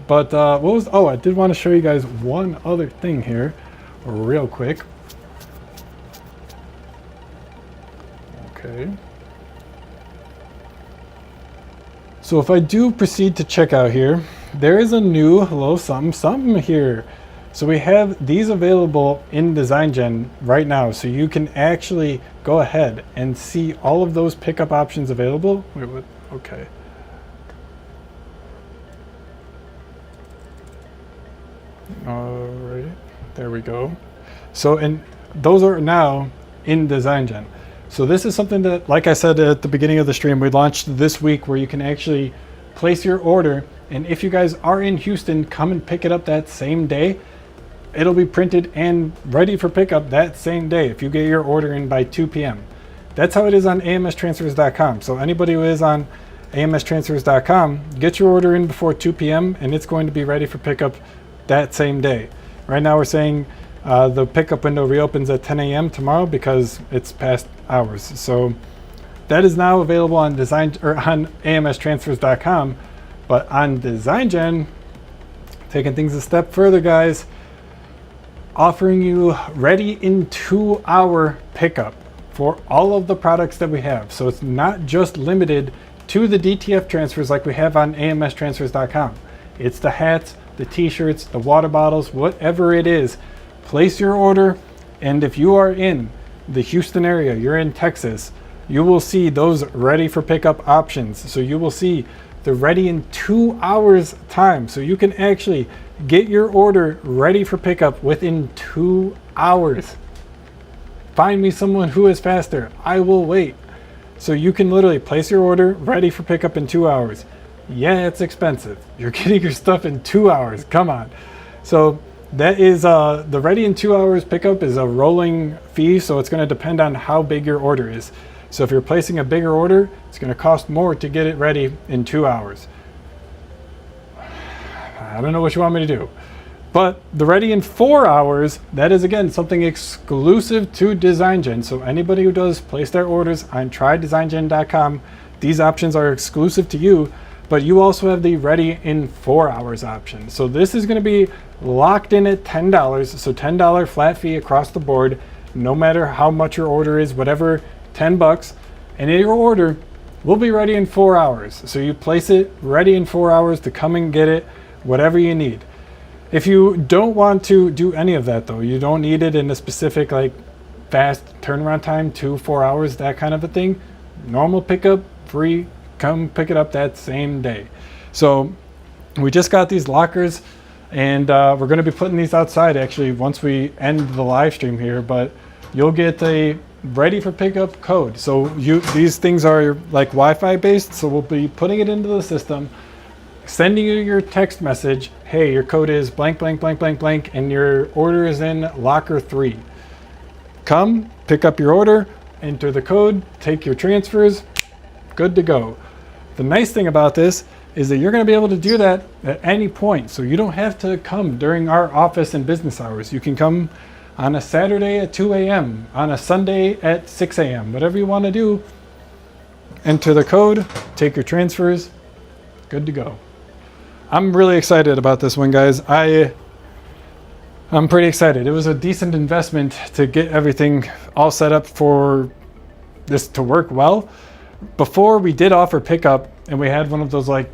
But I did want to show you guys one other thing here real quick. Okay. So if I do proceed to checkout here, there is a new hello something here. So we have these available in DesignGen right now. So you can actually go ahead and see all of those pickup options available. Wait, what? Okay. All right, there we go. So, and those are now in DesignGen. So this is something that, like I said at the beginning of the stream, we launched this week, where you can actually place your order. And if you guys are in Houston, come and pick it up that same day. It'll be printed and ready for pickup that same day if you get your order in by 2 p.m. That's how it is on amstransfers.com. So anybody who is on amstransfers.com, get your order in before 2 p.m. and it's going to be ready for pickup that same day. Right now we're saying the pickup window reopens at 10 a.m. tomorrow because it's past hours. So that is now available on on amstransfers.com, but on DesignGen, taking things a step further, guys, offering you ready in 2 hour pickup for all of the products that we have. So it's not just limited to the DTF transfers like we have on amstransfers.com. It's the hats, the t-shirts, the water bottles, whatever it is. Place your order, and if you are in the Houston area, you're in Texas, you will see those ready for pickup options. So you will see the ready in 2 hours time. So you can actually get your order ready for pickup within 2 hours. Find me someone who is faster. I will wait. So you can literally place your order ready for pickup in 2 hours. Yeah, it's expensive. You're getting your stuff in 2 hours. Come on. So that is the ready in 2 hours pickup is a rolling fee. So it's going to depend on how big your order is. So if you're placing a bigger order, it's going to cost more to get it ready in 2 hours. I don't know what you want me to do. But the ready in 4 hours, that is again something exclusive to DesignGen. So anybody who does place their orders on trydesigngen.com, these options are exclusive to you, but you also have the ready in 4 hours option. So this is going to be locked in at $10. So $10 flat fee across the board, no matter how much your order is, whatever, $10. And in your order, we'll be ready in 4 hours. So you place it ready in 4 hours to come and get it, whatever you need. If you don't want to do any of that though, you don't need it in a specific like fast turnaround time, 2-4 hours, that kind of a thing, normal pickup, free, come pick it up that same day. So we just got these lockers, and we're going to be putting these outside actually once we end the live stream here, but you'll get a ready for pickup code. So these things are like Wi-Fi based, so we'll be putting it into the system, sending you your text message, hey, your code is blank blank blank blank blank and your order is in locker 3. Come pick up your order, enter the code, take your transfers, good to go. The nice thing about this is that you're going to be able to do that at any point. So you don't have to come during our office and business hours. You can come on a Saturday at 2 a.m., on a Sunday at 6 a.m., whatever you want to do. Enter the code, take your transfers, good to go. I'm really excited about this one, guys. I'm pretty excited. It was a decent investment to get everything all set up for this to work well. Before we did offer pickup, and we had one of those like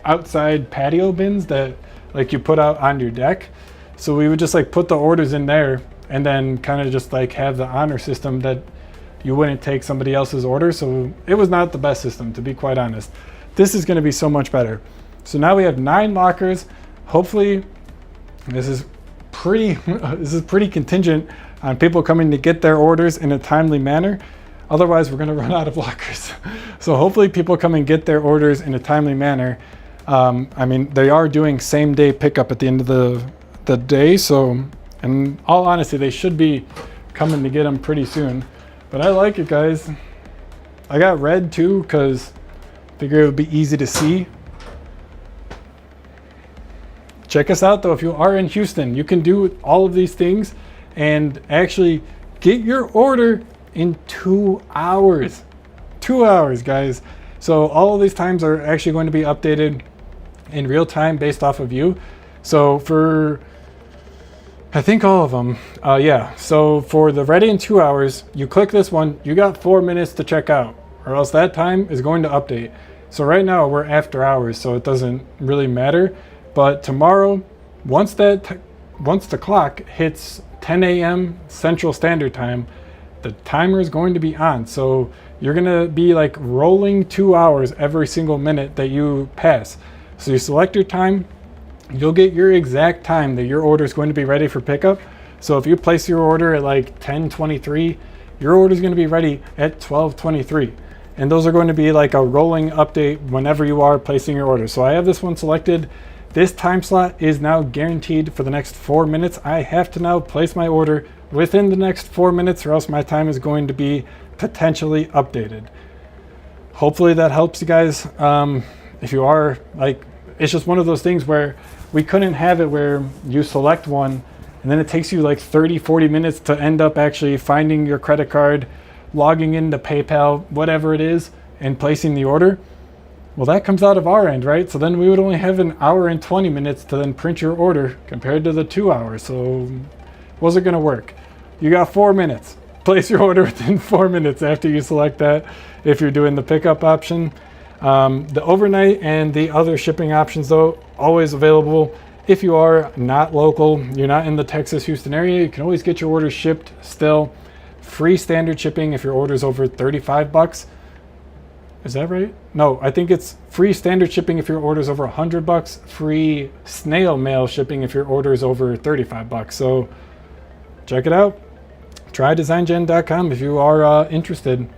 outside patio bins that like you put out on your deck. So we would just like put the orders in there and then kind of just like have the honor system that you wouldn't take somebody else's order. So it was not the best system, to be quite honest. This is going to be so much better. So now we have 9 lockers. Hopefully this is pretty contingent on people coming to get their orders in a timely manner. Otherwise, we're going to run out of lockers. So hopefully people come and get their orders in a timely manner. I mean, they are doing same day pickup at the end of the day. So in all honesty, they should be coming to get them pretty soon. But I like it, guys. I got red too because I figured it would be easy to see. Check us out though. If you are in Houston, you can do all of these things and actually get your order in 2 hours. 2 hours, guys. So all of these times are actually going to be updated in real time based off of you. So for, I think all of them, yeah. So for the ready in 2 hours, you click this one, you got 4 minutes to check out, or else that time is going to update. So right now we're after hours, so it doesn't really matter. But tomorrow, once the clock hits 10 a.m. Central Standard Time, the timer is going to be on. So you're going to be like rolling 2 hours every single minute that you pass. So you select your time, you'll get your exact time that your order is going to be ready for pickup. So if you place your order at like 10:23, your order is going to be ready at 12:23. And those are going to be like a rolling update whenever you are placing your order. So I have this one selected. This time slot is now guaranteed for the next 4 minutes. I have to now place my order within the next 4 minutes or else my time is going to be potentially updated. Hopefully that helps you guys. If you are like, it's just one of those things where we couldn't have it where you select one and then it takes you like 30-40 minutes to end up actually finding your credit card, logging into PayPal, whatever it is, and placing the order. Well, that comes out of our end, right? So then we would only have an hour and 20 minutes to then print your order compared to the 2 hours. So was it going to work? You got 4 minutes. Place your order within 4 minutes after you select that if you're doing the pickup option. The overnight and the other shipping options, though, always available. If you are not local, you're not in the Texas, Houston area, you can always get your orders shipped still. Free standard shipping if your order is over $35. Is that right? No, I think it's free standard shipping if your order is over $100. Free snail mail shipping if your order is over $35. So check it out. TryDesignGen.com if you are interested.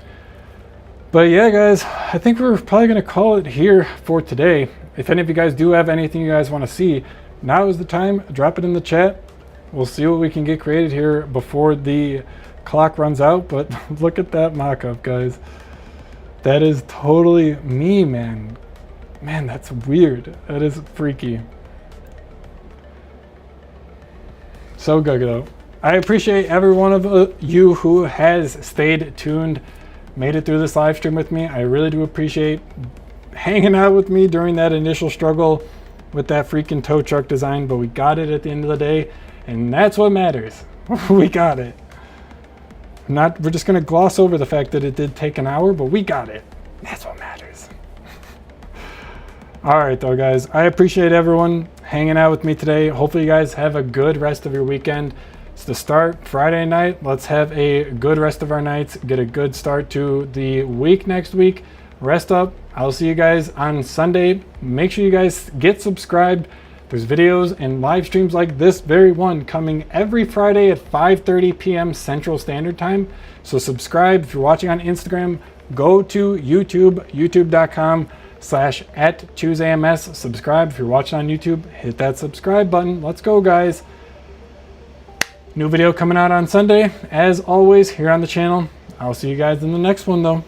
But yeah, guys, I think we're probably going to call it here for today. If any of you guys do have anything you guys want to see, now is the time. Drop it in the chat. We'll see what we can get created here before the clock runs out. But look at that mock-up, guys. That is totally me, man. Man, that's weird. That is freaky. So good, though. I appreciate every one of you who has stayed tuned, made it through this live stream with me. I really do appreciate hanging out with me during that initial struggle with that freaking tow truck design, but we got it at the end of the day, and that's what matters. We got it. We're just gonna gloss over the fact that it did take an hour, but we got it. That's what matters. All right, though, guys. I appreciate everyone hanging out with me today. Hopefully, you guys have a good rest of your weekend. It's the start Friday night. Let's have a good rest of our nights. Get a good start to the week next week. Rest up. I'll see you guys on Sunday. Make sure you guys get subscribed. There's videos and live streams like this very one coming every Friday at 5:30 p.m. Central Standard Time. So subscribe. If you're watching on Instagram, go to YouTube, youtube.com/@ChooseAMS. Subscribe. If you're watching on YouTube, hit that subscribe button. Let's go, guys. New video coming out on Sunday, as always, here on the channel. I'll see you guys in the next one, though.